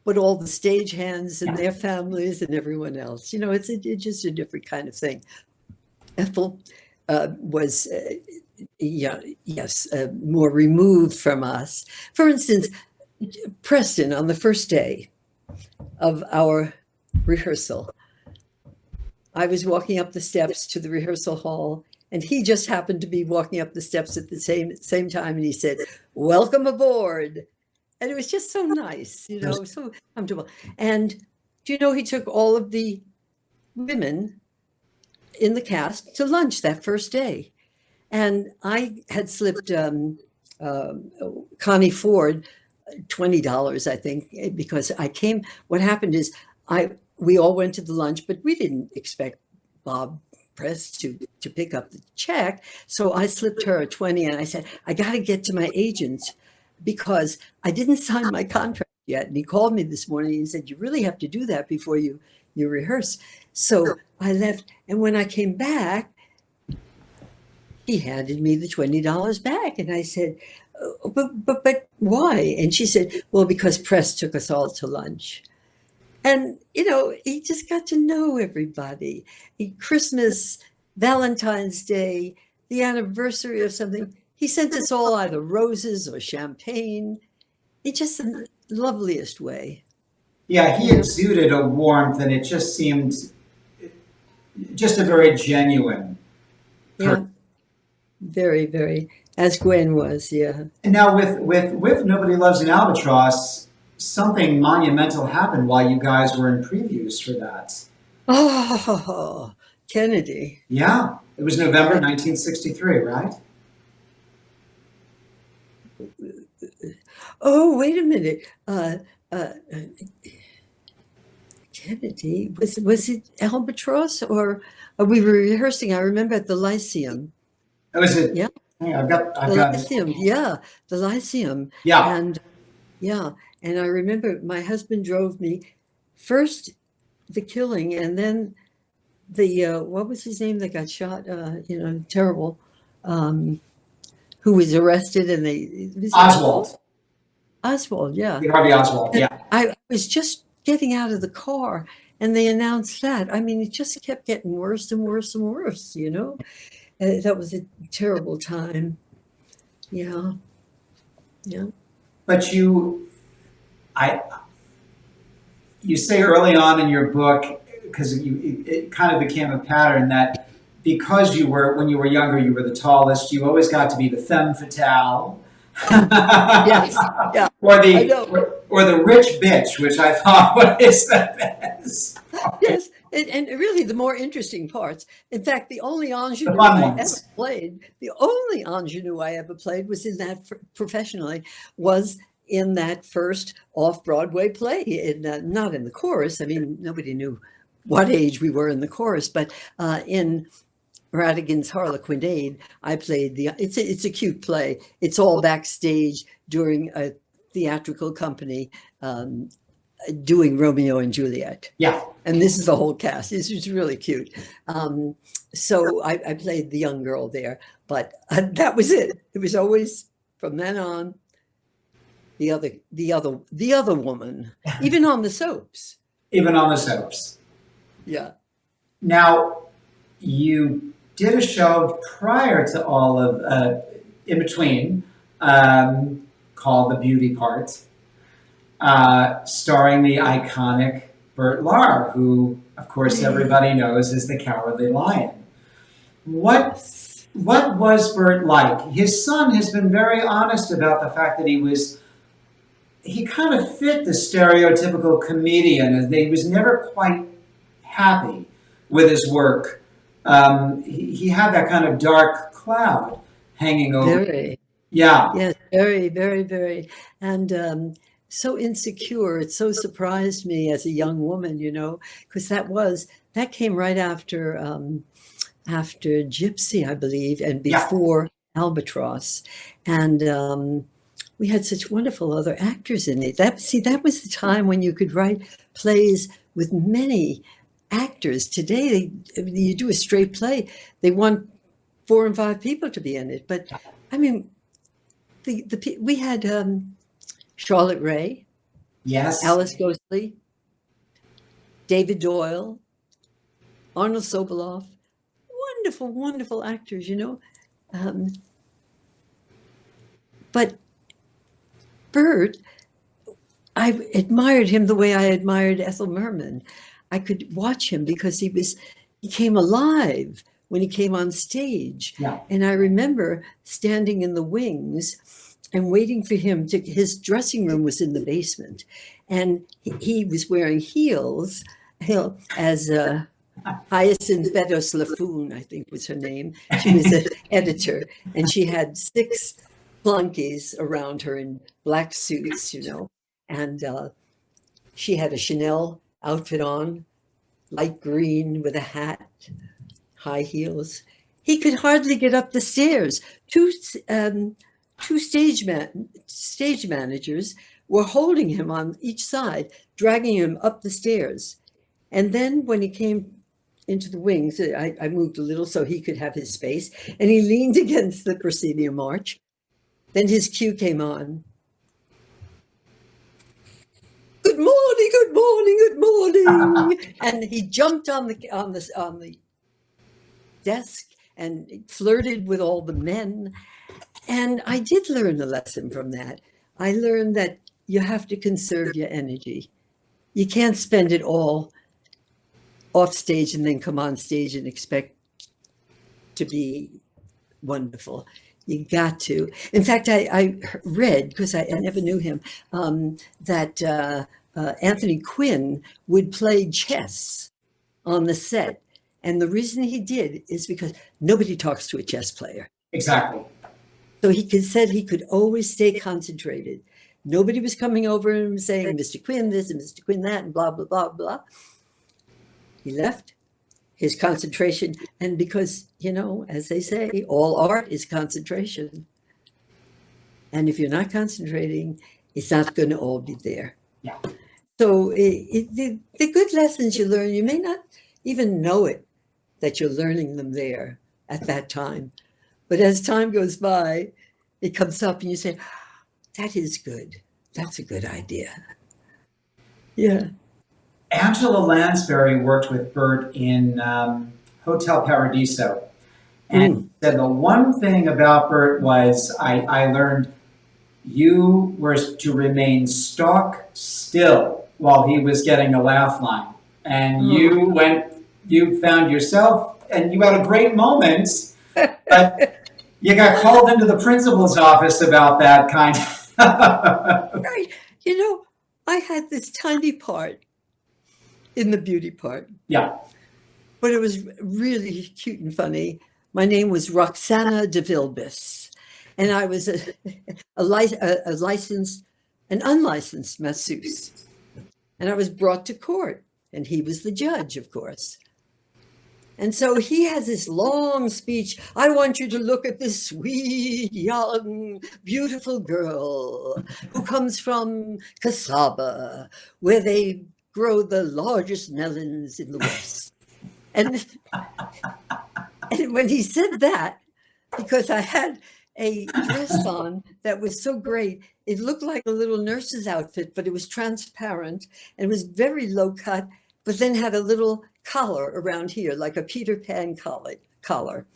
but all the stagehands and their families and everyone else. It's just a different kind of thing. Ethel was, more removed from us. For instance, Preston, on the first day of our rehearsal, I was walking up the steps to the rehearsal hall, and he just happened to be walking up the steps at the same time, and he said, "Welcome aboard." And it was just so nice, so comfortable. And he took all of the women in the cast to lunch that first day. And I had slipped Connie Ford $20, I think, because what happened is we all went to the lunch, but we didn't expect Bob Press to pick up the check. So I slipped her a 20 and I said, I got to get to my agent because I didn't sign my contract yet. And he called me this morning and said, you really have to do that before you rehearse. So I left. And when I came back, he handed me the $20 back. And I said, but why? And she said, well, because Press took us all to lunch. And, he just got to know everybody. Christmas, Valentine's Day, the anniversary of something. He sent us all either roses or champagne. It's just the loveliest way. Yeah, he exuded a warmth, and it just seemed just a very genuine person. Yeah, very, very, as Gwen was, yeah. And now with Nobody Loves an Albatross, something monumental happened while you guys were in previews for that. Oh, Kennedy. Yeah, it was November 1963, right? Oh, wait a minute. Kennedy, was it Albatross, or we were rehearsing? I remember at the Lyceum. That was it. Yeah. Hey, I've got Lyceum. Yeah, the Lyceum. Yeah. And I remember my husband drove me first the killing, and then the what was his name that got shot? Terrible. Who was arrested, and Oswald, yeah. Harvey Oswald, yeah. I was just getting out of the car, and they announced that. I mean, it just kept getting worse and worse and worse, That was a terrible time. Yeah. But you say early on in your book, because it kind of became a pattern, that because when you were younger, you were the tallest, you always got to be the femme fatale. Yes. Yeah. Or the rich bitch, which I thought was the best. Yes, And really the more interesting parts. In fact, the only ingenue fun I ones. ever played, the only ingenue I ever played was in that professionally was in that first off-Broadway play, not in the chorus. I mean, nobody knew what age we were in the chorus, but in Radigan's Harlequinade, I played it's a cute play. It's all backstage during a theatrical company doing Romeo and Juliet. Yeah. And this is the whole cast. This is really cute. So I played the young girl there, but that was it. It was always from then on the other woman, even on the soaps. Even on the soaps. Yeah. Now, you did a show prior to all of, in between, called The Beauty Part, starring the iconic Bert Lahr, who, of course, everybody knows is the Cowardly Lion. What was Bert like? His son has been very honest about the fact that he kind of fit the stereotypical comedian, and he was never quite happy with his work. He had that kind of dark cloud hanging over. Very. Yeah. Yes, very, very, very. And so insecure. It so surprised me as a young woman, you know, because that came right after Gypsy, I believe, and before Albatross. And we had such wonderful other actors in it. That was the time when you could write plays with many actors. Today, you do a straight play, they want 4 and 5 people to be in it. But I mean, we had Charlotte Rae, Yes, Alice Ghostley, David Doyle, Arnold Sobolov, wonderful, wonderful actors, you know. But Bert, I admired him the way I admired Ethel Merman. I could watch him because he came alive when he came on stage. Yeah. And I remember standing in the wings and waiting for him his dressing room was in the basement. And he was wearing heels as Hyacinth Beddoes Laffoon, I think was her name. She was an editor, and she had 6 flunkies around her in black suits, you know. And she had a Chanel outfit on, light green with a hat, high heels. He could hardly get up the stairs. Two stage managers were holding him on each side, dragging him up the stairs. And then when he came into the wings, I moved a little so he could have his space, and he leaned against the proscenium arch. Then his cue came on. Good morning, good morning, good morning. And he jumped on the desk and flirted with all the men. And I did learn a lesson from that. I learned that you have to conserve your energy. You can't spend it all off stage and then come on stage and expect to be wonderful. You got to. In fact, I read, because I never knew him, that Anthony Quinn would play chess on the set. And the reason he did is because nobody talks to a chess player. Exactly. So said he could always stay concentrated. Nobody was coming over and saying, Mr. Quinn this and Mr. Quinn that and blah, blah, blah, blah. He left his concentration. And because, you know, as they say, all art is concentration. And if you're not concentrating, it's not going to all be there. Yeah. So the good lessons you learn, you may not even know it, that you're learning them there at that time. But as time goes by, it comes up and you say, that is good. That's a good idea. Yeah. Angela Lansbury worked with Bert in Hotel Paradiso. And said the one thing about Bert was I learned you were to remain stock still while he was getting a laugh line. And you found yourself, and you had a great moment, but you got called into the principal's office about that kind of. Right. You know, I had this tiny part in the beauty part. Yeah. But it was really cute and funny. My name was Roxana de Vilbis, and I was an unlicensed masseuse. And I was brought to court, and he was the judge, of course. And so he has this long speech. I want you to look at this sweet, young, beautiful girl who comes from Casaba, where they grow the largest melons in the West. And when he said that, because I had a dress on that was so great, it looked like a little nurse's outfit, but it was transparent and it was very low cut, but then had a little collar around here, like a Peter Pan collar.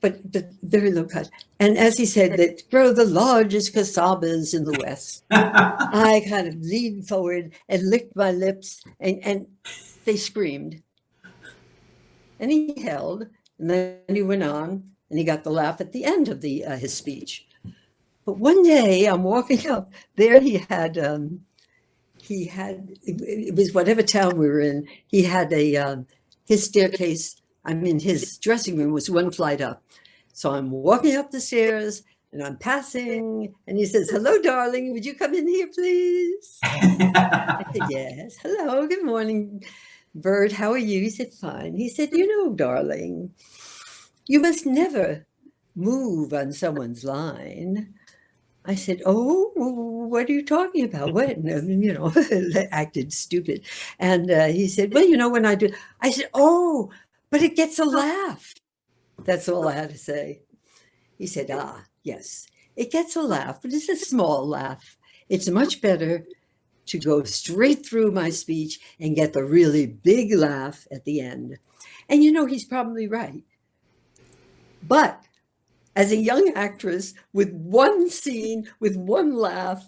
But very low cut. And as he said, that grow the largest casabas in the West, I kind of leaned forward and licked my lips, and they screamed. And he held, and then he went on, and he got the laugh at the end of his speech. But one day I'm walking up there, he had, it was whatever town we were in, he had his staircase, his dressing room was one flight up. So I'm walking up the stairs and I'm passing, and he says, hello, darling, would you come in here, please? I said, yes. Hello, good morning, Bird, how are you? He said, fine. He said, you know, darling, you must never move on someone's line. I said, oh, what are you talking about? What? You know, acted stupid. And he said, well, you know, when I do, I said, oh, but it gets a laugh. That's all I had to say. He said, yes, it gets a laugh, but it's a small laugh. It's much better to go straight through my speech and get the really big laugh at the end. And you know, he's probably right. But as a young actress with one scene, with one laugh,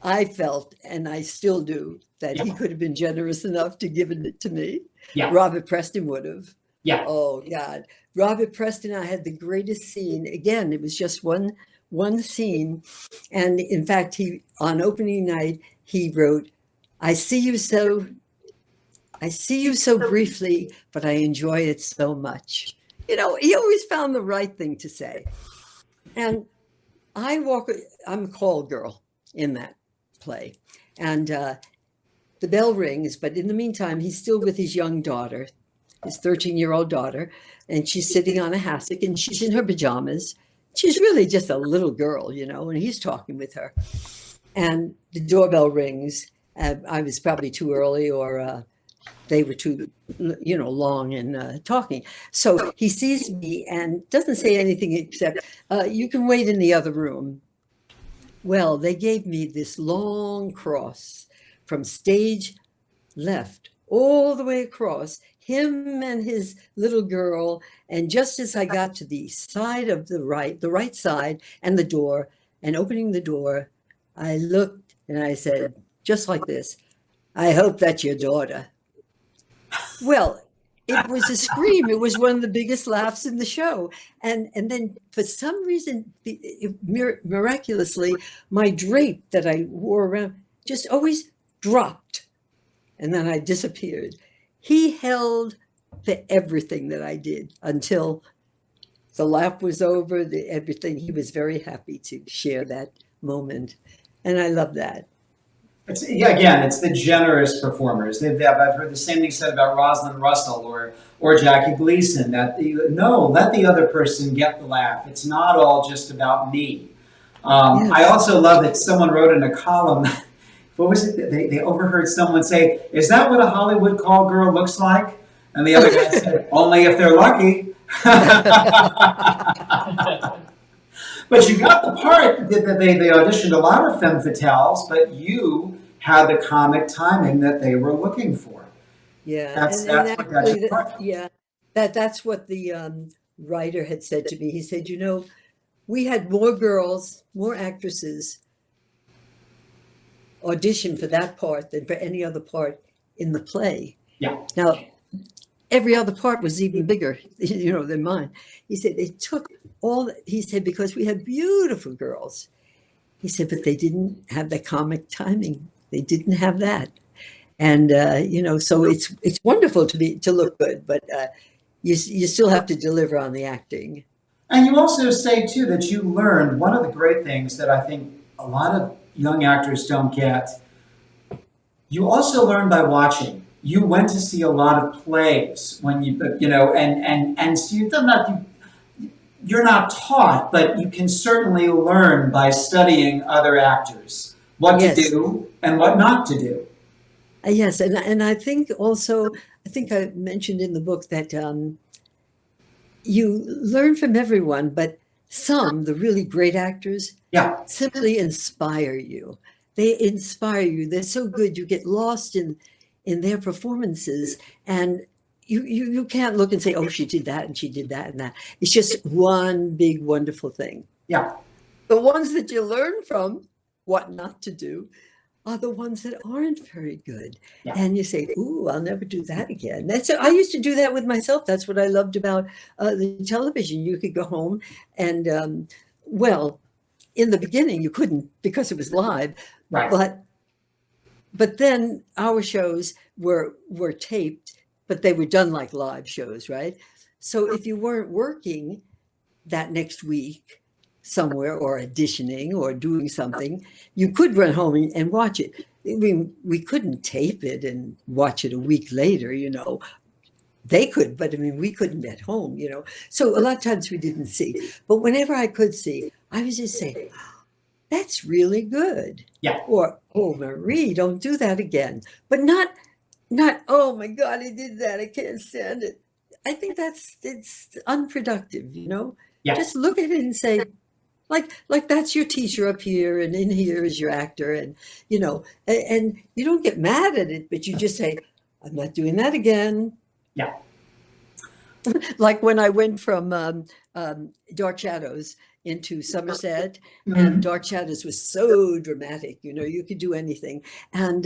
I felt, and I still do, that he could have been generous enough to give it to me. Yeah. Robert Preston would have. Yeah. Oh, God. Robert Preston, I had the greatest scene. Again, it was just one scene. And in fact, on opening night, he wrote, I see you so briefly, but I enjoy it so much. You know, he always found the right thing to say. And I'm a call girl in that play. And the bell rings, but in the meantime, he's still with his young daughter, his 13-year-old daughter, and she's sitting on a hassock and she's in her pajamas. She's really just a little girl, you know, and he's talking with her. And the doorbell rings. I was probably too early, or they were too, you know, long in talking. So he sees me and doesn't say anything except, you can wait in the other room. Well, they gave me this long cross from stage left all the way across, him and his little girl. And just as I got to the side of the right side and the door, and opening the door, I looked and I said, just like this, I hope that's your daughter. Well, it was a scream. It was one of the biggest laughs in the show. And then for some reason, miraculously, my drape that I wore around just always dropped. And then I disappeared. He held for everything that I did until the laugh was over, everything. He was very happy to share that moment. And I love that. Again, it's the generous performers. I've heard the same thing said about Rosalind Russell or Jackie Gleason, that no, let the other person get the laugh. It's not all just about me. Yes. I also love that someone wrote in a column, what was it? They overheard someone say, is that what a Hollywood call girl looks like? And the other guy said, only if they're lucky. But you got the part that they auditioned a lot of femme fatales, but you had the comic timing that they were looking for. Yeah, that's what the writer had said to me. He said, you know, we had more girls, more actresses audition for that part than for any other part in the play. Yeah. Now, every other part was even bigger, you know, than mine. He said, it took he said, because we had beautiful girls. He said, but they didn't have the comic timing. They didn't have that. And so it's wonderful to look good, but you still have to deliver on the acting. And you also say, too, that you learned one of the great things that I think a lot of young actors don't get. You also learn by watching. You went to see a lot of plays when and so you're not taught, but you can certainly learn by studying other actors, what to do and what not to do. Yes, and I think also, I think I mentioned in the book that you learn from everyone, but some, the really great actors, simply inspire you. They inspire you. They're so good. You get lost in their performances, and you can't look and say, oh, she did that and she did that and that. It's just one big, wonderful thing. Yeah. The ones that you learn from what not to do are the ones that aren't very good. Yeah. And you say, ooh, I'll never do that again. I used to do that with myself. That's what I loved about the television. You could go home and, in the beginning you couldn't because it was live, right. But then our shows were taped, but they were done like live shows, right? So if you weren't working that next week somewhere or auditioning or doing something, you could run home and watch it. I mean, we couldn't tape it and watch it a week later, They could, but I mean, we couldn't at home, So a lot of times we didn't see. But whenever I could see, I was just saying, that's really good. Yeah. Or, oh, Marie, don't do that again. But not, oh my God, I did that. I can't stand it. I think it's unproductive, Yeah. Just look at it and say, like that's your teacher up here, and in here is your actor, and and you don't get mad at it, but you just say, I'm not doing that again. Yeah. Like when I went from Dark Shadows into Somerset, and Dark Shadows was so dramatic, you could do anything. And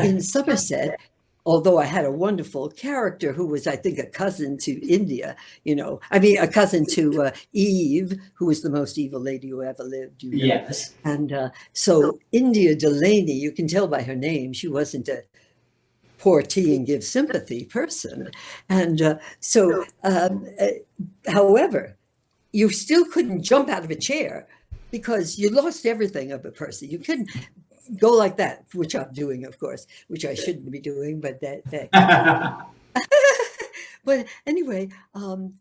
in Somerset, although I had a wonderful character who was, I think, a cousin to India, a cousin to Eve, who was the most evil lady who ever lived. Yes. And so India Delaney, you can tell by her name, she wasn't a pour tea and give sympathy person. And however, you still couldn't jump out of a chair because you lost everything of a person. You couldn't go like that, which I'm doing, of course, which I shouldn't be doing, but that. But anyway,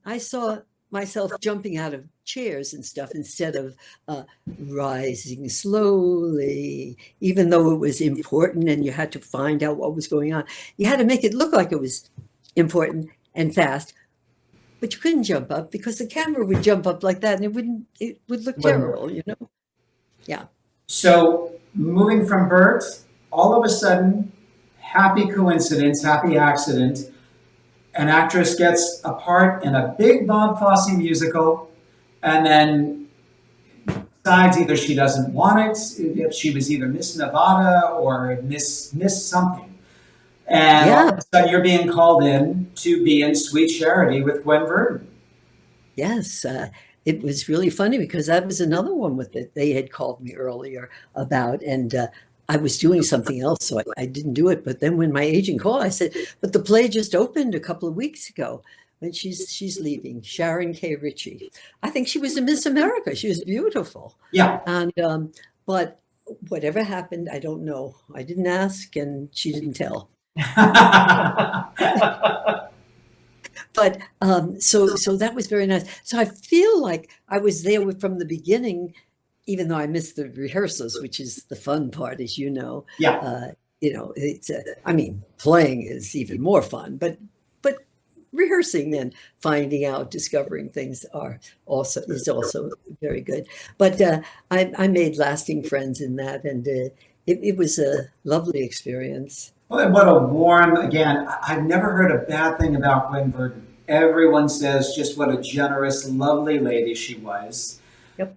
I saw myself jumping out of chairs and stuff instead of rising slowly, even though it was important and you had to find out what was going on. You had to make it look like it was important and fast, but you couldn't jump up because the camera would jump up like that and it would look terrible, Yeah. So moving from Bert, all of a sudden, happy coincidence, happy accident, an actress gets a part in a big Bob Fosse musical, and then decides either she doesn't want it, if she was either Miss Nevada or Miss something. And all of a sudden you're being called in to be in Sweet Charity with Gwen Verdon. Yes, it was really funny because that was another one they had called me earlier about, and I was doing something else, so I didn't do it. But then when my agent called, I said, but the play just opened a couple of weeks ago. And she's leaving, Sharon K. Ritchie. I think she was a Miss America. She was beautiful. Yeah. And but whatever happened, I don't know. I didn't ask, and she didn't tell. But so that was very nice. So I feel like I was there from the beginning, even though I missed the rehearsals, which is the fun part, as you know. Yeah. It's playing is even more fun, but rehearsing and finding out, discovering things is also very good. But I made lasting friends in that, and it was a lovely experience. Well, and what a warm, again, I've never heard a bad thing about Gwen Verdon. Everyone says just what a generous, lovely lady she was. Yep.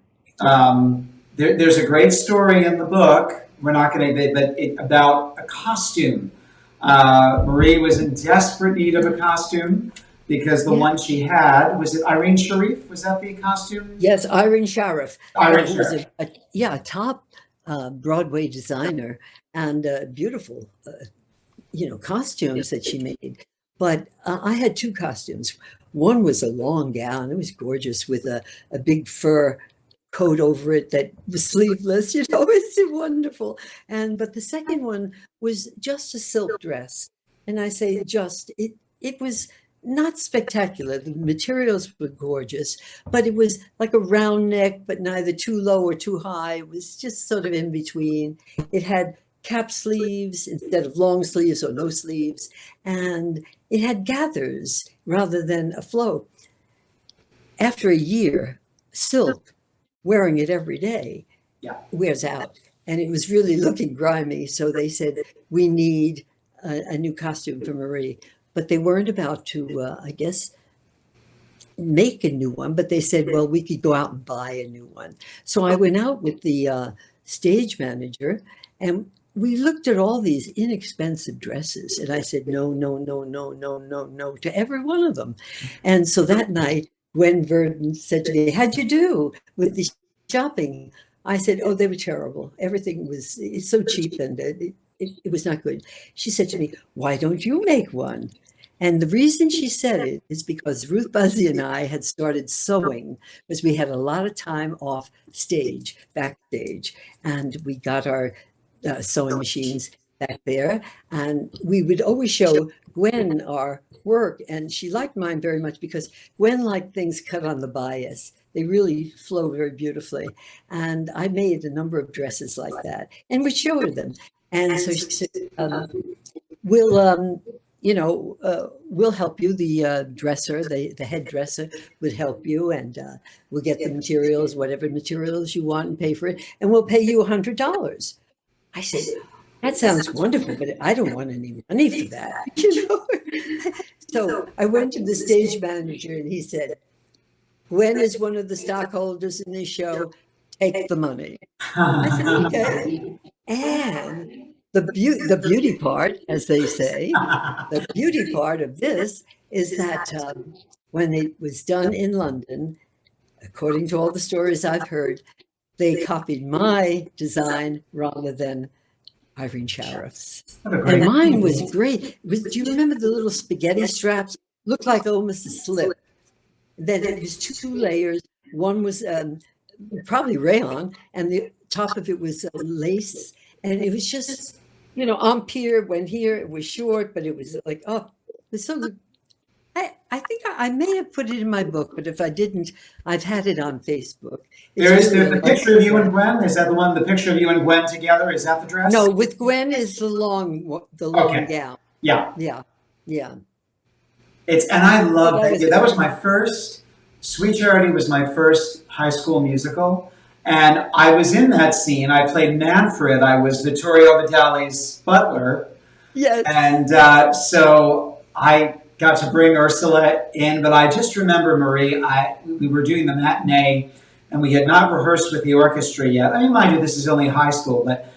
There's a great story in the book, we're not going to, about a costume. Marie was in desperate need of a costume because the one she had, was it Irene Sharif? Was that the costume? Yes, Irene Sharif. Irene Sharif. Was a top Broadway designer and beautiful. costumes that she made. But I had two costumes. One was a long gown. It was gorgeous with a big fur coat over it that was sleeveless. It's wonderful. But the second one was just a silk dress. And I say just, it was not spectacular. The materials were gorgeous, but it was like a round neck, but neither too low or too high. It was just sort of in between. It had cap sleeves instead of long sleeves or no sleeves, and it had gathers rather than a flow. After a year, silk, wearing it every day, wears out. And it was really looking grimy. So they said, we need a new costume for Marie. But they weren't about to, I guess, make a new one. But they said, well, we could go out and buy a new one. So I went out with the stage manager, and we looked at all these inexpensive dresses. And I said, no, no, no, no, no, no, no to every one of them. And so that night, Gwen Verdon said to me, how'd you do with the shopping? I said, oh, they were terrible. Everything was so cheap, and it was not good. She said to me, why don't you make one? And the reason she said it is because Ruth, Buzzi, and I had started sewing, because we had a lot of time off stage, backstage, and we got our sewing machines back there, and we would always show Gwen our work, and she liked mine very much because Gwen liked things cut on the bias. They really flow very beautifully, and I made a number of dresses like that, and we showed her them. And so she said, we'll help you. The dresser, the head dresser would help you, and we'll get the materials, whatever materials you want, and pay for it, and we'll pay you $100. I said, that sounds wonderful, but I don't want any money for that. So I went to the stage manager, and he said, Gwen is one of the stockholders in this show. Take the money. I said, okay. And the beauty part, as they say, the beauty part of this is that when it was done in London, according to all the stories I've heard, they copied my design rather than Irene Sheriff's. And mine was great. Do you remember the little spaghetti straps? Looked like almost a slip. Then it was two layers. One was probably rayon, and the top of it was lace. And it was just, Empire went here. It was short, but it was like, oh, it's so. I think I may have put it in my book, but if I didn't, I've had it on Facebook. There's the picture of you and Gwen. Is that the one? The picture of you and Gwen together? Is that the dress? No, with Gwen is the long gown. Yeah. And I love that. That was my first. Sweet Charity was my first high school musical, and I was in that scene. I played Manfred. I was Vittorio Vitale's butler. Yes. And so I got to bring Ursula in, but I just remember, Marie, we were doing the matinee, and we had not rehearsed with the orchestra yet. I mean, mind you, this is only high school, but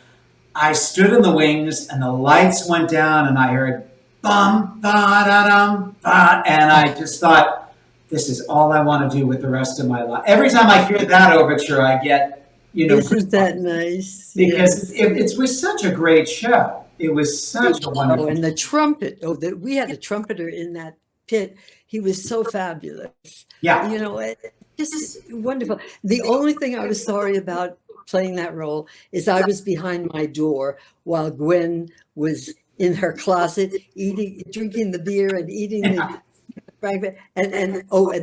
I stood in the wings, and the lights went down, and I heard bum, ba, da, dum, ba, and I just thought, this is all I want to do with the rest of my life. Every time I hear that overture, I get, Isn't that nice? Because it was such a great show. It was such a wonderful. And the trumpet. We had a trumpeter in that pit. He was so fabulous. Yeah. Just wonderful. The only thing I was sorry about playing that role is I was behind my door while Gwen was in her closet drinking the beer and eating the fragment, and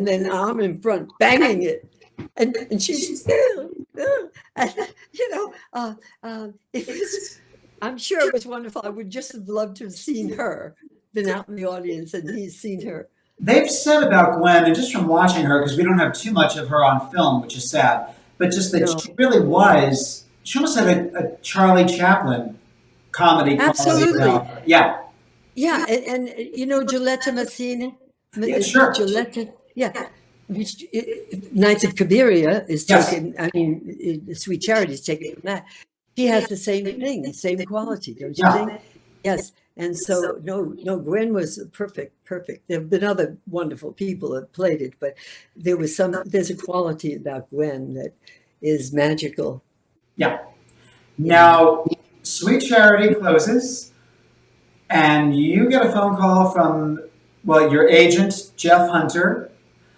then I'm in front banging it, and she's it was. I'm sure it was wonderful. I would just have loved to have seen her, been out in the audience, and he's seen her. They've said about Gwen, and just from watching her, because we don't have too much of her on film, which is sad, but just that she really was, she almost had a Charlie Chaplin comedy. Absolutely. Yeah. Yeah, and Giulietta Mazzini. Yeah, sure. Giulietta, yeah. Which Knights of Cabiria is taken, Sweet Charity is taken from that. She has the same thing, the same quality, don't you think? Yes. And so, no, Gwen was perfect. There have been other wonderful people that played it, but there's a quality about Gwen that is magical. Yeah. Now, Sweet Charity closes. and you get a phone call from, well, your agent, Jeff Hunter.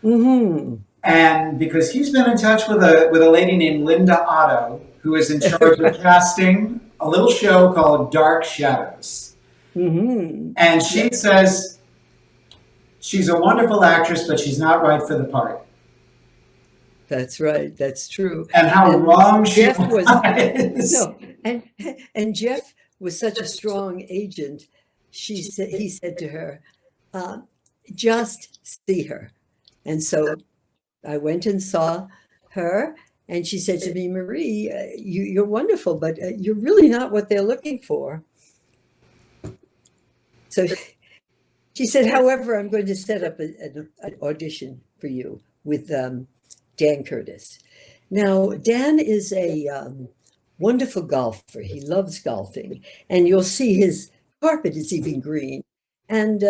Mm-hmm. And because he's been in touch with a lady named Linda Otto, who is in charge of casting a little show called Dark Shadows. Mm-hmm. And she says she's a wonderful actress, but she's not right for the part. That's right. That's true. And how wrong she Jeff was. was. No, and Jeff was such a strong agent. He said to her, just see her. And so I went and saw her, and she said to me, Marie, you're wonderful, but you're really not what they're looking for. So she said, however, I'm going to set up an audition for you with Dan Curtis. Now, Dan is a wonderful golfer. He loves golfing, and you'll see his carpet is even green. And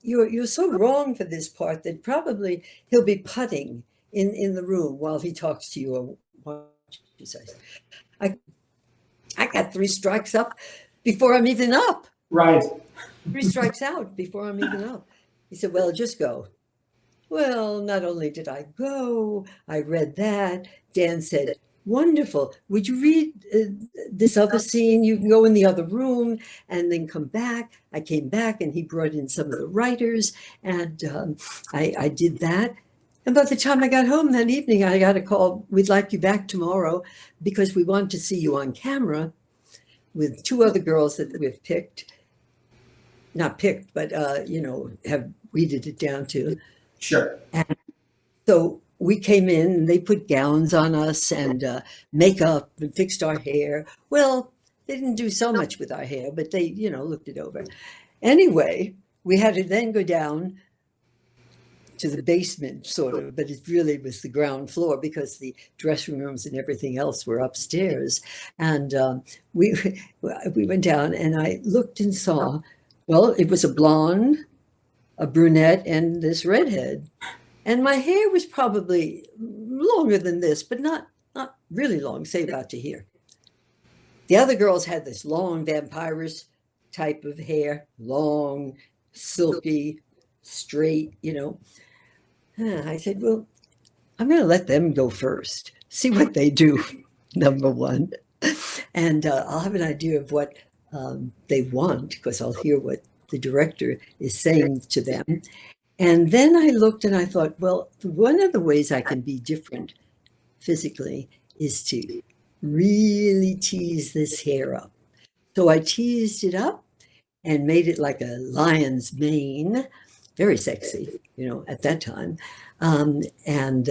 you're so wrong for this part that probably he'll be putting in the room while he talks to you or watches us. I got 3 strikes up before I'm even up. Right. 3 strikes out before I'm even up. He said, well, just go. Well, not only did I go, I read that. Dan said, wonderful. Would you read this other scene? You can go in the other room and then come back. I came back and he brought in some of the writers, and I did that. And by the time I got home that evening, I got a call, we'd like you back tomorrow because we want to see you on camera with 2 other girls that we've picked. Not picked, but, have weeded it down to. Sure. And so we came in and they put gowns on us and makeup and fixed our hair. Well, they didn't do so much with our hair, but they, looked it over. Anyway, we had to then go down to the basement, sort of, but it really was the ground floor because the dressing rooms and everything else were upstairs. And we went down and I looked and saw, well, it was a blonde, a brunette, and this redhead. And my hair was probably longer than this, but not really long, say about to here. The other girls had this long vampirist type of hair, long, silky, straight, I said, well, I'm going to let them go first, see what they do, number one. And I'll have an idea of what they want, because I'll hear what the director is saying to them. And then I looked and I thought, well, one of the ways I can be different physically is to really tease this hair up. So I teased it up and made it like a lion's mane, very sexy, at that time, and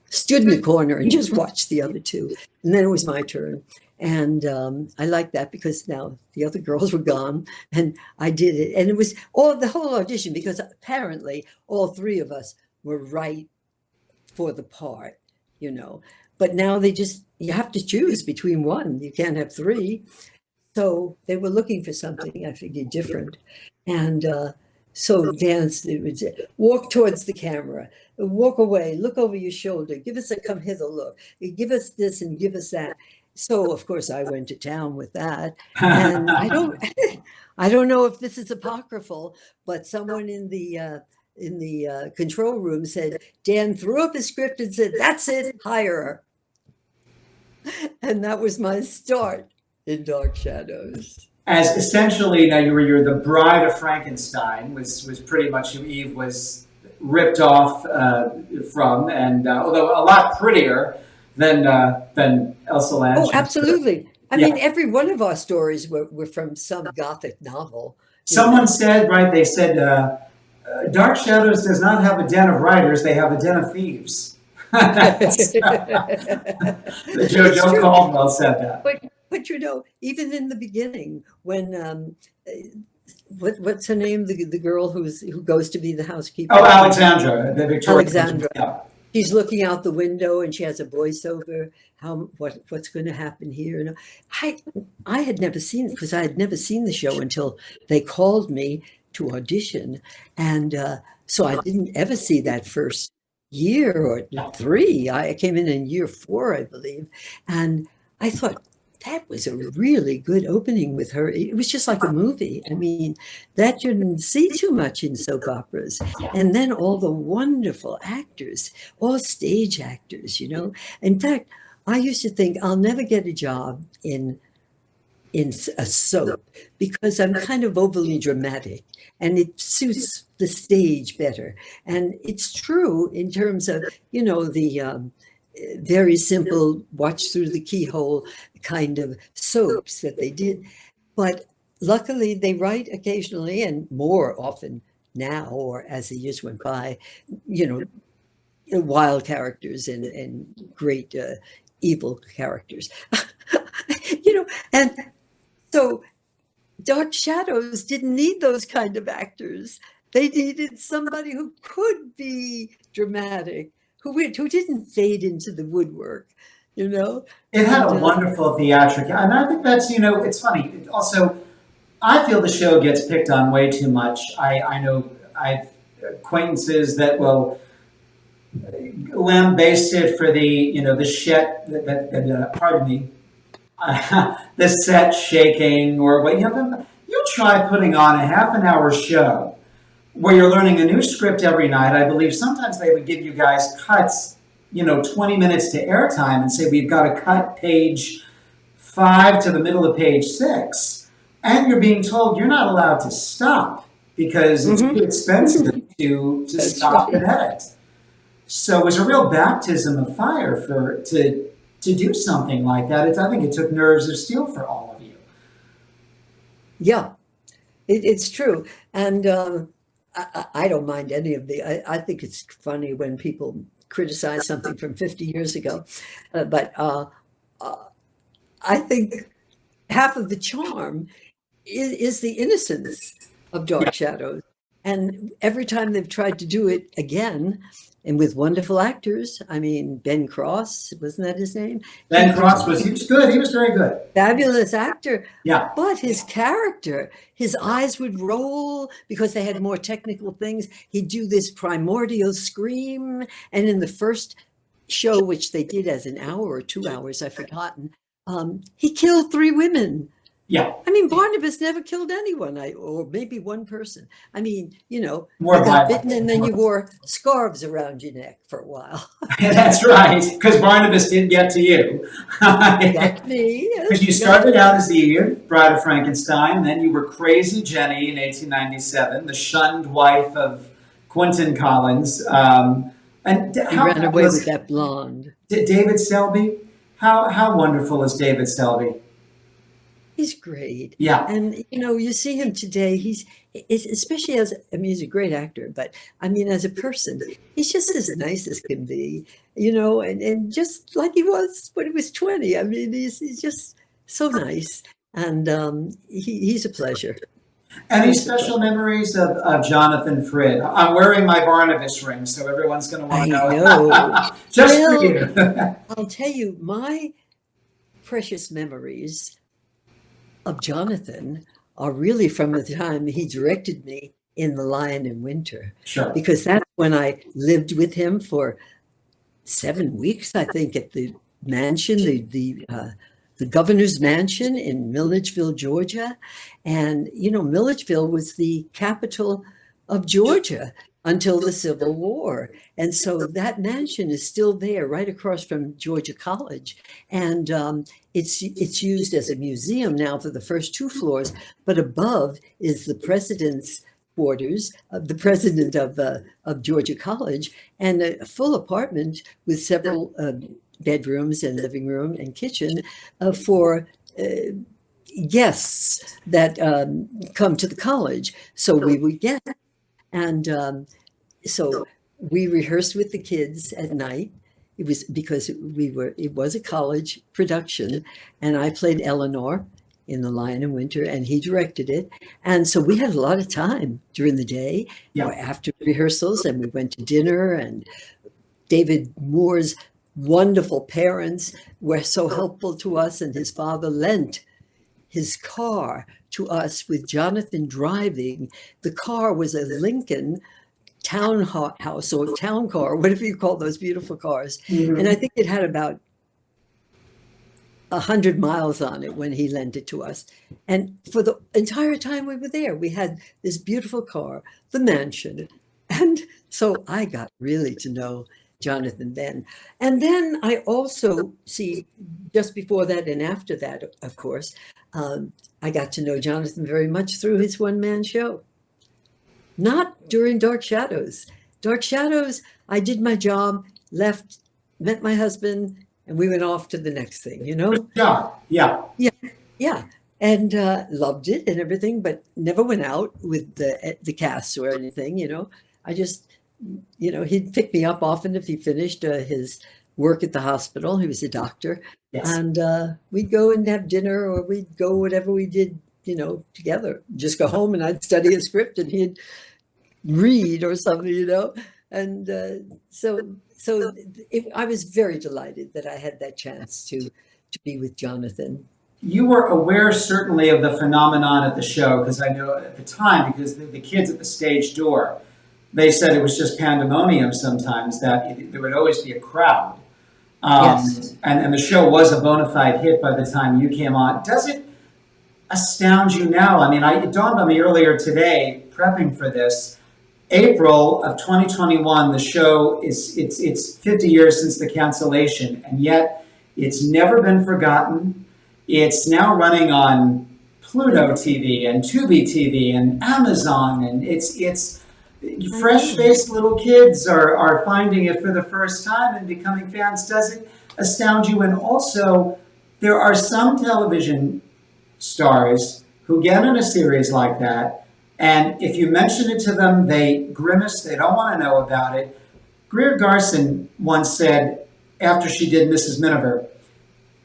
stood in the corner and just watched the other 2. And then it was my turn. And I liked that because now the other girls were gone and I did it. And it was the whole audition, because apparently all 3 of us were right for the part, But now you have to choose between 1. You can't have 3. So they were looking for something, I figured, different. And so dance, it would walk towards the camera, walk away, look over your shoulder, give us a come hither look, give us this and give us that. So of course I went to town with that. And I don't know if this is apocryphal, but someone in the control room said, Dan threw up his script and said, that's it, hire her. And that was my start in Dark Shadows. As essentially, now you're the bride of Frankenstein, was pretty much who Eve was ripped off from, and although a lot prettier than Elsa Lange. Oh, absolutely. I mean, every one of our stories were from some Gothic novel. Someone said, right, they said, Dark Shadows does not have a den of writers, they have a den of thieves. Joe Caldwell said that. But even in the beginning, when what's her name? The girl who goes to be the housekeeper. Oh, Alexandra, the Victorian. Alexandra. Yeah. She's looking out the window and she has a voiceover. What's going to happen here? I had never seen it because I had never seen the show until they called me to audition, and so I didn't ever see that first year or 3. I came in year 4, I believe, and I thought, that was a really good opening with her. It was just like a movie. I mean, that you didn't see too much in soap operas. And then all the wonderful actors, all stage actors, you know. In fact, I used to think I'll never get a job in a soap because I'm kind of overly dramatic and it suits the stage better. And it's true in terms of, you know, the very simple watch through the keyhole kind of soaps that they did. But luckily they write occasionally and more often now, or as the years went by, you know, wild characters and great evil characters. You know, and so Dark Shadows didn't need those kind of actors. They needed somebody who could be dramatic, who didn't fade into the woodwork, you know? It had a And wonderful theatric, and I think that's, you know, it's funny. It also, I feel the show gets picked on way too much. I know I've acquaintances that will lambaste it for the, you know, the shet, pardon me, the set shaking, or what, you know, you try putting on a half an hour show where you're learning a new script every night. I believe sometimes they would give you guys cuts, you know, 20 minutes to airtime and say, we've got to cut page 5 to the middle of page 6. And you're being told you're not allowed to stop because it's too expensive to stop and edit. So it was a real baptism of fire to do something like that. I think it took nerves of steel for all of you. yeah, it's true. And I don't mind any of I think it's funny when people criticize something from 50 years ago. But I think half of the charm is the innocence of Dark Shadows. And every time they've tried to do it again, and with wonderful actors, I mean, Ben Cross, wasn't that his name? Ben Cross he was good. He was very good. Fabulous actor. Yeah. But his character, his eyes would roll because they had more technical things. He'd do this primordial scream. And in the first show, which they did as an hour or 2 hours, I've forgotten, he killed 3 women. Yeah. I mean, Barnabas never killed anyone, or maybe one person. I mean, you know, More you got violent. bitten and then you wore scarves around your neck for a while. That's right, because Barnabas didn't get to you. Got me. Because you started out as the Bride of Frankenstein, then you were Crazy Jenny in 1897, the shunned wife of Quentin Collins. And He ran away with that blonde. David Selby? How wonderful is David Selby? He's great. Yeah. And, you know, you see him today, he's especially I mean, he's a great actor, but I mean, as a person, he's just as nice as can be, you know, and just like he was when he was 20. I mean, he's just so nice. And he's a pleasure. Any special memories of Jonathan Frid? I'm wearing my Barnabas ring, so everyone's going to want to know. Just for you. I'll tell you, my precious memories of Jonathan are really from the time he directed me in The Lion in Winter. Sure. Because that's when I lived with him for 7 weeks, I think, at the mansion, the governor's mansion in Milledgeville, Georgia. And, you know, Milledgeville was the capital of Georgia until the Civil War. And so that mansion is still there right across from Georgia College. And it's used as a museum now for the first 2 floors, but above is the president's quarters, the president of Georgia College, and a full apartment with several bedrooms and living room and kitchen for guests that come to the college. So we would get, and so we rehearsed with the kids at night. It was because it was a college production, and I played Eleanor in The Lion in Winter, and he directed it. And so we had a lot of time during the day or after rehearsals, and we went to dinner. And David Moore's wonderful parents were so helpful to us, and his father lent his car to us with Jonathan driving. The car was a Lincoln townhouse or town car, whatever you call those beautiful cars. And I think it had about 100 miles on it when he lent it to us. And for the entire time we were there, we had this beautiful car, the mansion. And so I got really to know Jonathan then. And then I also see, just before that and after that, of course, I got to know Jonathan very much through his one-man show. Not during Dark Shadows. Dark Shadows, I did my job, left, met my husband, and we went off to the next thing, you know? Yeah. And loved it and everything, but never went out with the cast or anything, you know? I just, you know, he'd pick me up often if he finished his work at the hospital. He was a doctor. Yes. And we'd go and have dinner, or we'd go whatever we did, you know, together. Just go home and I'd study a script and he'd read or something, you know? And I was very delighted that I had that chance to be with Jonathan. You were aware certainly of the phenomenon at the show, because I know at the time, because the kids at the stage door, they said it was just pandemonium sometimes, that there would always be a crowd. Yes. And the show was a bona fide hit by the time you came on. Does it astound you now? I mean, it dawned on me earlier today, prepping for this, April of 2021, the show it's 50 years since the cancellation, and yet it's never been forgotten. It's now running on Pluto TV and Tubi TV and Amazon, and it's fresh-faced little kids are finding it for the first time and becoming fans. Does it astound you? And also, there are some television stars who get in a series like that, and if you mention it to them, they grimace, they don't want to know about it. Greer Garson once said, after she did Mrs. Miniver,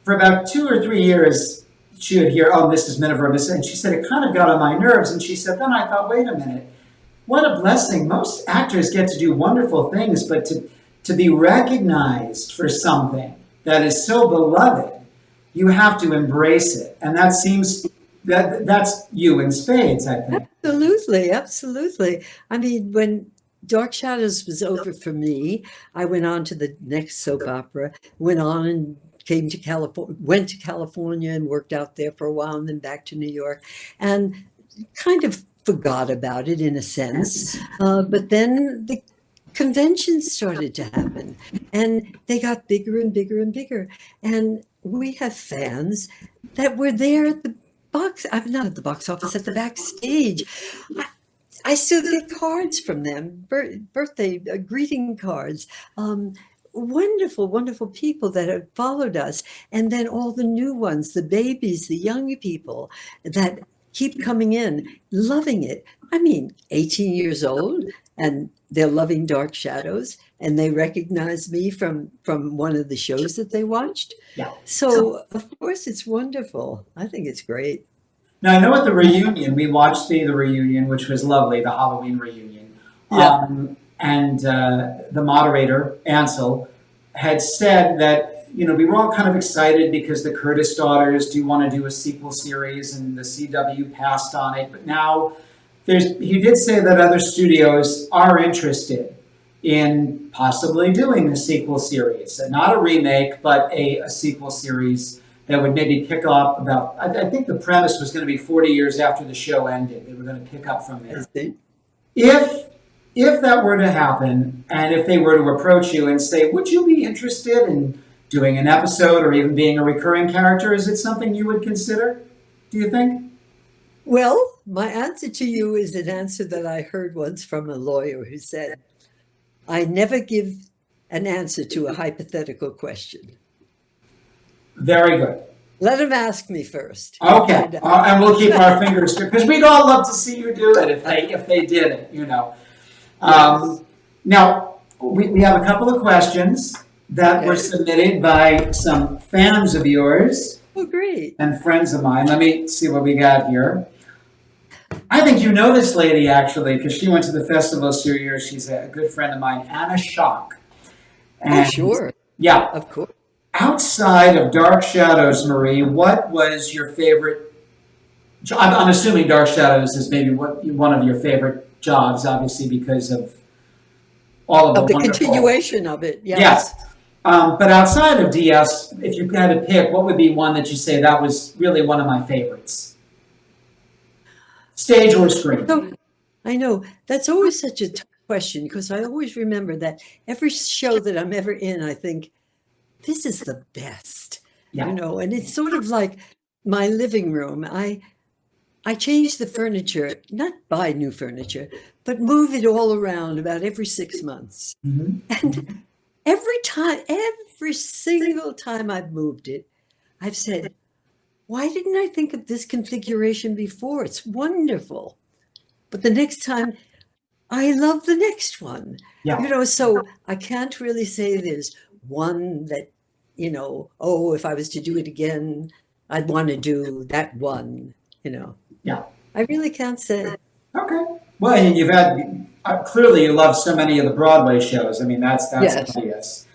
for about 2 or 3 years, she would hear, oh, Mrs. Miniver, and she said, it kind of got on my nerves. And she said, then I thought, wait a minute, what a blessing. Most actors get to do wonderful things, but to be recognized for something that is so beloved, you have to embrace it. And that seems, that's you in spades, I think. Absolutely. I mean, when Dark Shadows was over for me, I went on to the next soap opera, went on and came to California, went to California and worked out there for a while, and then back to New York, and kind of forgot about it in a sense. But then the conventions started to happen, and they got bigger and bigger and bigger. And we have fans that were there at the not at the box office, at the backstage. I still get cards from them, birthday greeting cards. Wonderful, wonderful people that have followed us. And then all the new ones, the babies, the young people that keep coming in, loving it. I mean, 18 years old, and they're loving Dark Shadows, and they recognize me from one of the shows that they watched. Yeah. So, of course, it's wonderful. I think it's great. Now, I know at the reunion, we watched the reunion, which was lovely, the Halloween reunion. Yeah. And the moderator, Ansel, had said that, you know, we were all kind of excited because the Curtis daughters do want to do a sequel series, and the CW passed on it. But now he did say that other studios are interested in possibly doing a sequel series. Not a remake, but a sequel series that would maybe pick up about, I think the premise was going to be 40 years after the show ended. They were going to pick up from there. If that were to happen, and if they were to approach you and say, would you be interested in doing an episode or even being a recurring character, is it something you would consider, do you think? Well, my answer to you is an answer that I heard once from a lawyer who said, I never give an answer to a hypothetical question. Very good. Let him ask me first. Okay, and we'll keep our fingers crossed, because we'd all love to see you do it if they did it, you know. Now, we have a couple of questions that were submitted by some fans of yours. Oh, great. And friends of mine. Let me see what we got here. I think you know this lady, actually, because she went to the festival this year. She's a good friend of mine, Anna Schock. Oh, sure. Yeah. Of course. Outside of Dark Shadows, Marie, what was your favorite? I'm assuming Dark Shadows is maybe one of your favorite jobs, obviously, because of all of the continuation of it. Yes. But outside of DS, if you had to pick, what would be one that you say that was really one of my favorites? Stage or screen? So, I know that's always such a tough question because I always remember that every show that I'm ever in, I think, this is the best, Yeah. and it's sort of like my living room. I change the furniture, not buy new furniture, but move it all around about every 6 months. Mhm. And every single time I've moved it, I've said, why didn't I think of this configuration before? It's wonderful. But the next time, I love the next one. Yeah. So I can't really say there's one that, oh, if I was to do it again, I'd want to do that one. Yeah. I really can't say. Okay. Well, and you've had clearly you love so many of the Broadway shows. I mean, that's Yes. obvious.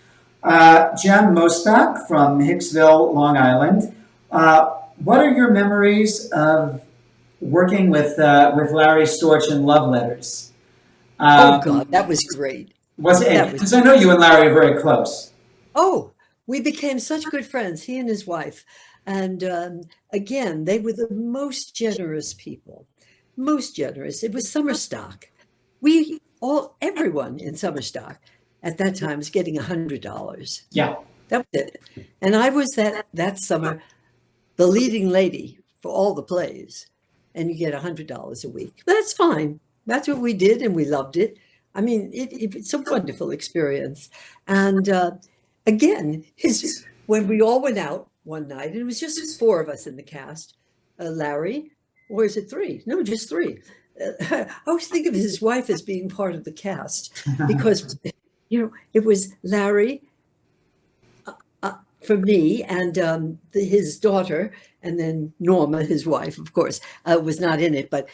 Jem Mosbach from Hicksville, Long Island. What are your memories of working with Larry Storch in Love Letters? Oh God, that was great. Was it? That was Because I know you and Larry are very close. Oh, we became such good friends, he and his wife. And again, they were the most generous people, most generous. It was summer stock. Everyone in summer stock at that time was getting $100. Yeah. That was it. And I was that summer the leading lady for all the plays, and you get $100 a week. That's fine. That's what we did, and we loved it. I mean, it's a wonderful experience. And again, when we all went out one night, and it was just 4 of us in the cast, Larry, or is it 3? No, just 3. I always think of his wife as being part of the cast because, it was Larry, for me, and his daughter, and then Norma, his wife, of course, was not in it, but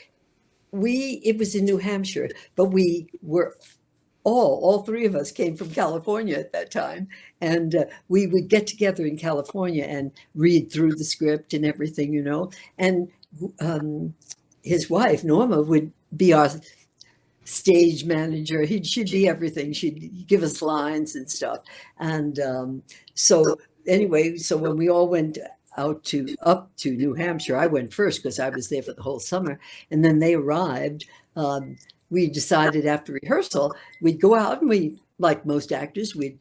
it was in New Hampshire, but we were all 3 of us came from California at that time. And we would get together in California and read through the script and everything, and his wife, Norma, would be our stage manager. She'd be everything. She'd give us lines and stuff. And so anyway, so when we all went up to New Hampshire, I went first because I was there for the whole summer. And then they arrived. We decided after rehearsal, we'd go out and we, like most actors, we'd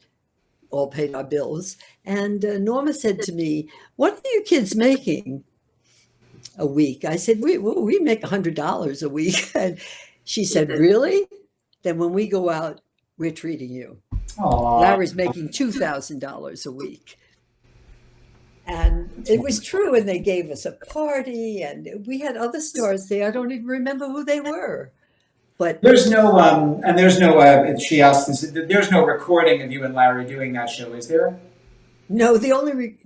all paid our bills. And Norma said to me, what are you kids making a week? I said, we make $100 a week. And she said, really? Then when we go out, we're treating you. Aww. Larry's making $2,000 a week. And it was true. And they gave us a party and we had other stars there. I don't even remember who they were. But there's no, she asked this, there's no recording of you and Larry doing that show, is there? No, the only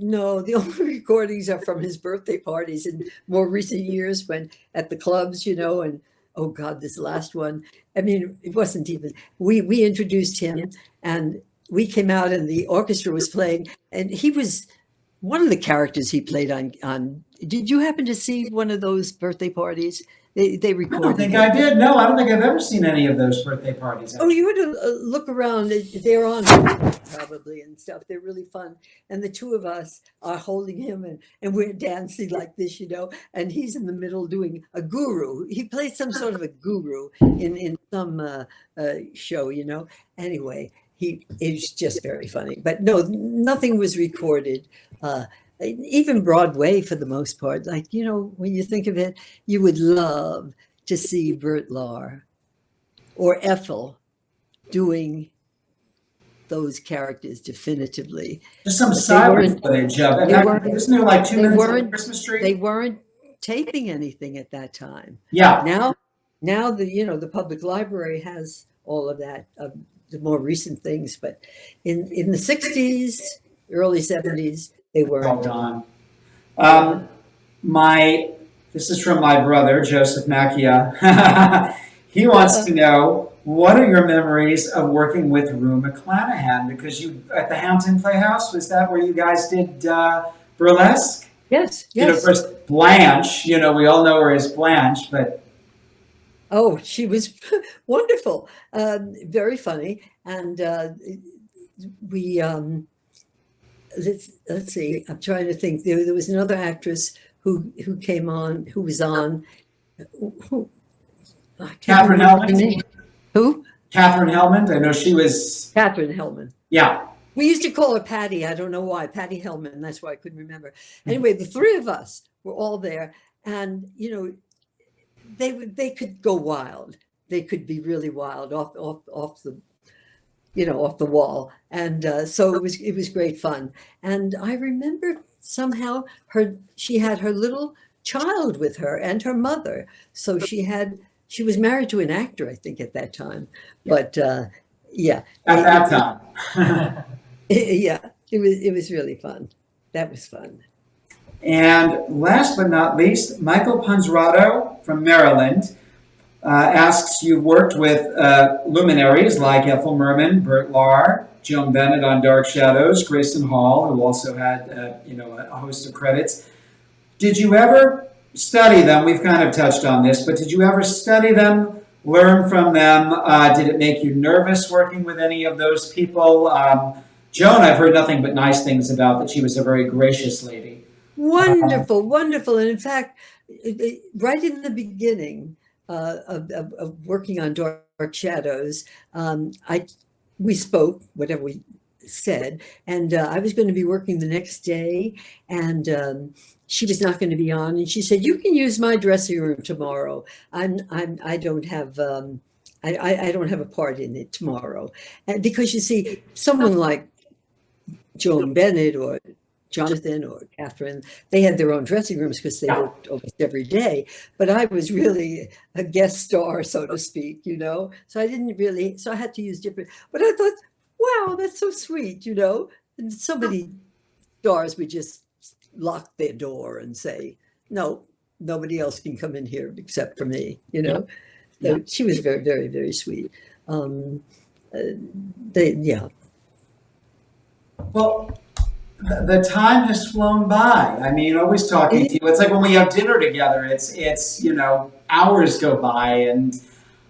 recordings are from his birthday parties in more recent years when at the clubs, and oh God, this last one. I mean, it wasn't even, we introduced him and we came out and the orchestra was playing and he was one of the characters he played on. Did you happen to see one of those birthday parties? They recorded. I don't think I did. No, I don't think I've ever seen any of those birthday parties. Oh, you would look around. They're on probably and stuff. They're really fun. And the 2 of us are holding him and we're dancing like this, and he's in the middle doing a guru. He plays some sort of a guru in some show, Anyway, it's just very funny. But no, nothing was recorded. Even Broadway for the most part, like, when you think of it, you would love to see Bert Lahr or Ethel doing those characters definitively. Just some silent footage of it. Isn't there like 2 minutes of the Christmas tree? They weren't taping anything at that time. Yeah. Now the public library has all of that, the more recent things, but in the 60s, early 70s, they were all gone. This is from my brother, Joseph Macchia. He wants to know, what are your memories of working with Rue McClanahan? Because you, at the Hampton Playhouse, was that where you guys did burlesque? Yes. Of course, Blanche, we all know her as Blanche, but... Oh, she was wonderful. Very funny. And we... let's see. I'm trying to think. There was another actress who came on, who was on. Who, I can't Catherine remember her Hellman. name. Who? Catherine Hellman. I know she was. Catherine Hellman. Yeah. We used to call her Patty. I don't know why. Patty Hellman. That's why I couldn't remember. Anyway, the three of us were all there, and they could go wild. They could be really wild off the off the wall, and so it was great fun. And I remember somehow she had her little child with her and her mother. So she was married to an actor, I think, at that time. But yeah, At that time. yeah, it was really fun. That was fun. And last but not least, Michael Ponzerato from Maryland asks, you've worked with luminaries like Ethel Merman, Bert Lahr, Joan Bennett on Dark Shadows, Grayson Hall, who also had a host of credits. Did you ever study them? We've kind of touched on this, but did you ever study them, learn from them? Did it make you nervous working with any of those people? Joan, I've heard nothing but nice things about, that she was a very gracious lady. Wonderful, wonderful. And in fact, right in the beginning of working on Dark Shadows, we spoke, whatever we said, and I was going to be working the next day, and she was not going to be on, and she said, "You can use my dressing room tomorrow. I don't have I don't have a part in it tomorrow," and because you see, someone like Joan Bennett or Jonathan or Catherine, they had their own dressing rooms because they worked almost every day. But I was really a guest star, so to speak, So I didn't really, so I had to use different, but I thought, wow, that's so sweet, And so many stars would just lock their door and say, no, nobody else can come in here except for me, So she was very, very, very sweet. Well, the time has flown by. I mean, always talking to you. It's like when we have dinner together, it's hours go by, and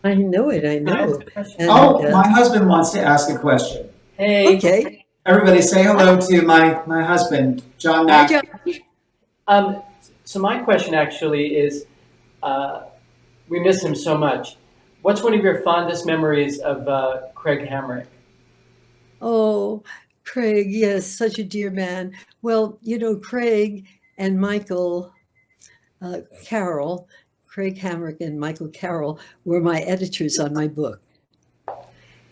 I know it. I know. And, my husband wants to ask a question. Hey. Okay. Everybody say hello to my husband, John Mack. So my question actually is, we miss him so much. What's one of your fondest memories of Craig Hamrick? Oh, Craig, yes, such a dear man. Well, Craig and Michael Carroll, Craig Hamrick and Michael Carroll were my editors on my book.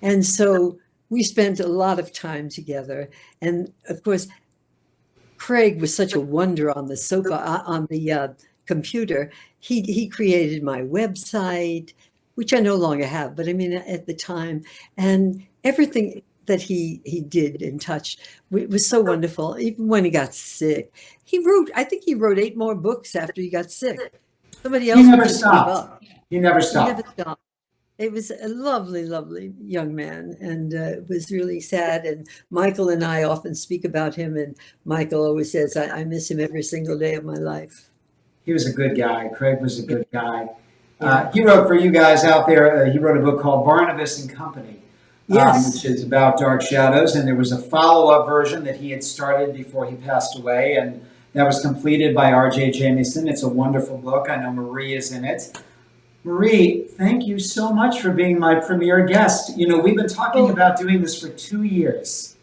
And so we spent a lot of time together. And of course, Craig was such a wonder on the sofa, on the computer. He created my website, which I no longer have, but I mean, at the time, and everything that he did and touched was so wonderful. Even when he got sick, I think he wrote 8 more books after he got sick. Somebody else He never stopped. He never stopped. It was a lovely, lovely young man, and it was really sad. And Michael and I often speak about him, and Michael always says, I miss him every single day of my life. He was a good guy. Craig was a good guy. He wrote, for you guys out there, he wrote a book called Barnabas and Company. Yes. Which is about Dark Shadows, and there was a follow-up version that he had started before he passed away, and that was completed by R.J. Jamieson. It's a wonderful book. I know Marie is in it. Marie, thank you so much for being my premier guest. We've been talking about doing this for 2 years.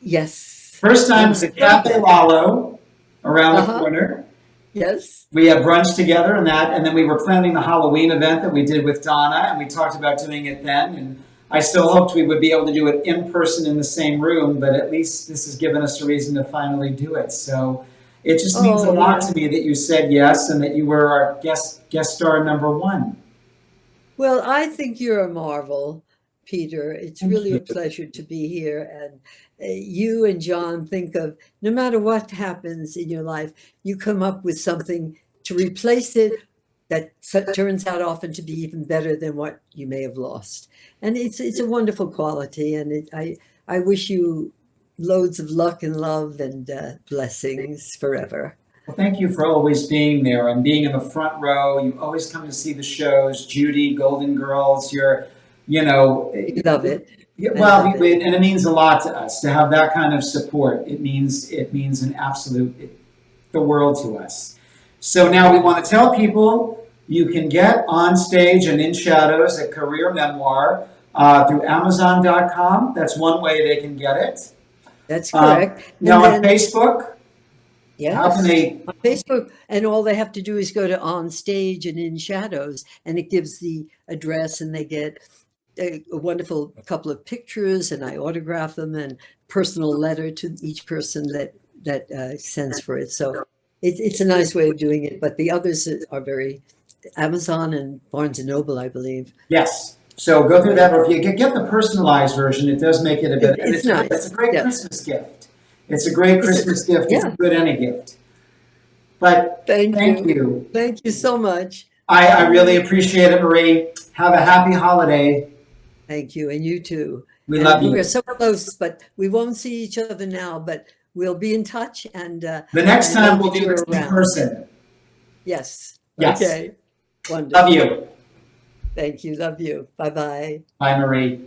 Yes. First time was at Cafe Lalo around the corner. Yes. We had brunch together and then we were planning the Halloween event that we did with Donna, and we talked about doing it then, and I still hoped we would be able to do it in person in the same room, but at least this has given us a reason to finally do it. So it just means a lot to me that you said yes and that you were our guest star #1. Well, I think you're a marvel, Peter. It's really a pleasure to be here. And you and John think of, no matter what happens in your life, you come up with something to replace it that turns out often to be even better than what you may have lost. And it's a wonderful quality. And I wish you loads of luck and love and blessings forever. Well, thank you for always being there and being in the front row. You always come to see the shows, JUDY, Golden Girls. You're, Love it. Yeah, I well, love it. and it means a lot to us to have that kind of support. It means an absolute the world to us. So now we want to tell people you can get On Stage and In Shadows, a career memoir, through Amazon.com. That's one way they can get it. That's correct. Now And on then, Facebook, how can yes, they? on Facebook, and all they have to do is go to On Stage and In Shadows, and it gives the address, and they get a wonderful couple of pictures, and I autograph them, and personal letter to each person that sends for it. So it's a nice way of doing it. But the others are very Amazon and Barnes and Noble, I believe. Yes. So go through that, or if you get the personalized version, it does make it a bit. It's nice. It's a great Yeah. Christmas gift. It's a great Christmas gift. It's yeah. a good any gift. But thank you. Thank you so much. I really appreciate it, Marie. Have a happy holiday. Thank you, and you too. We love you. We're so close, but we won't see each other now, but we'll be in touch. And The next and time know we'll that do you're it in around. person. Yes. Yes. Okay. Wonderful. Love you. Thank you. Love you. Bye-bye. Bye, Marie.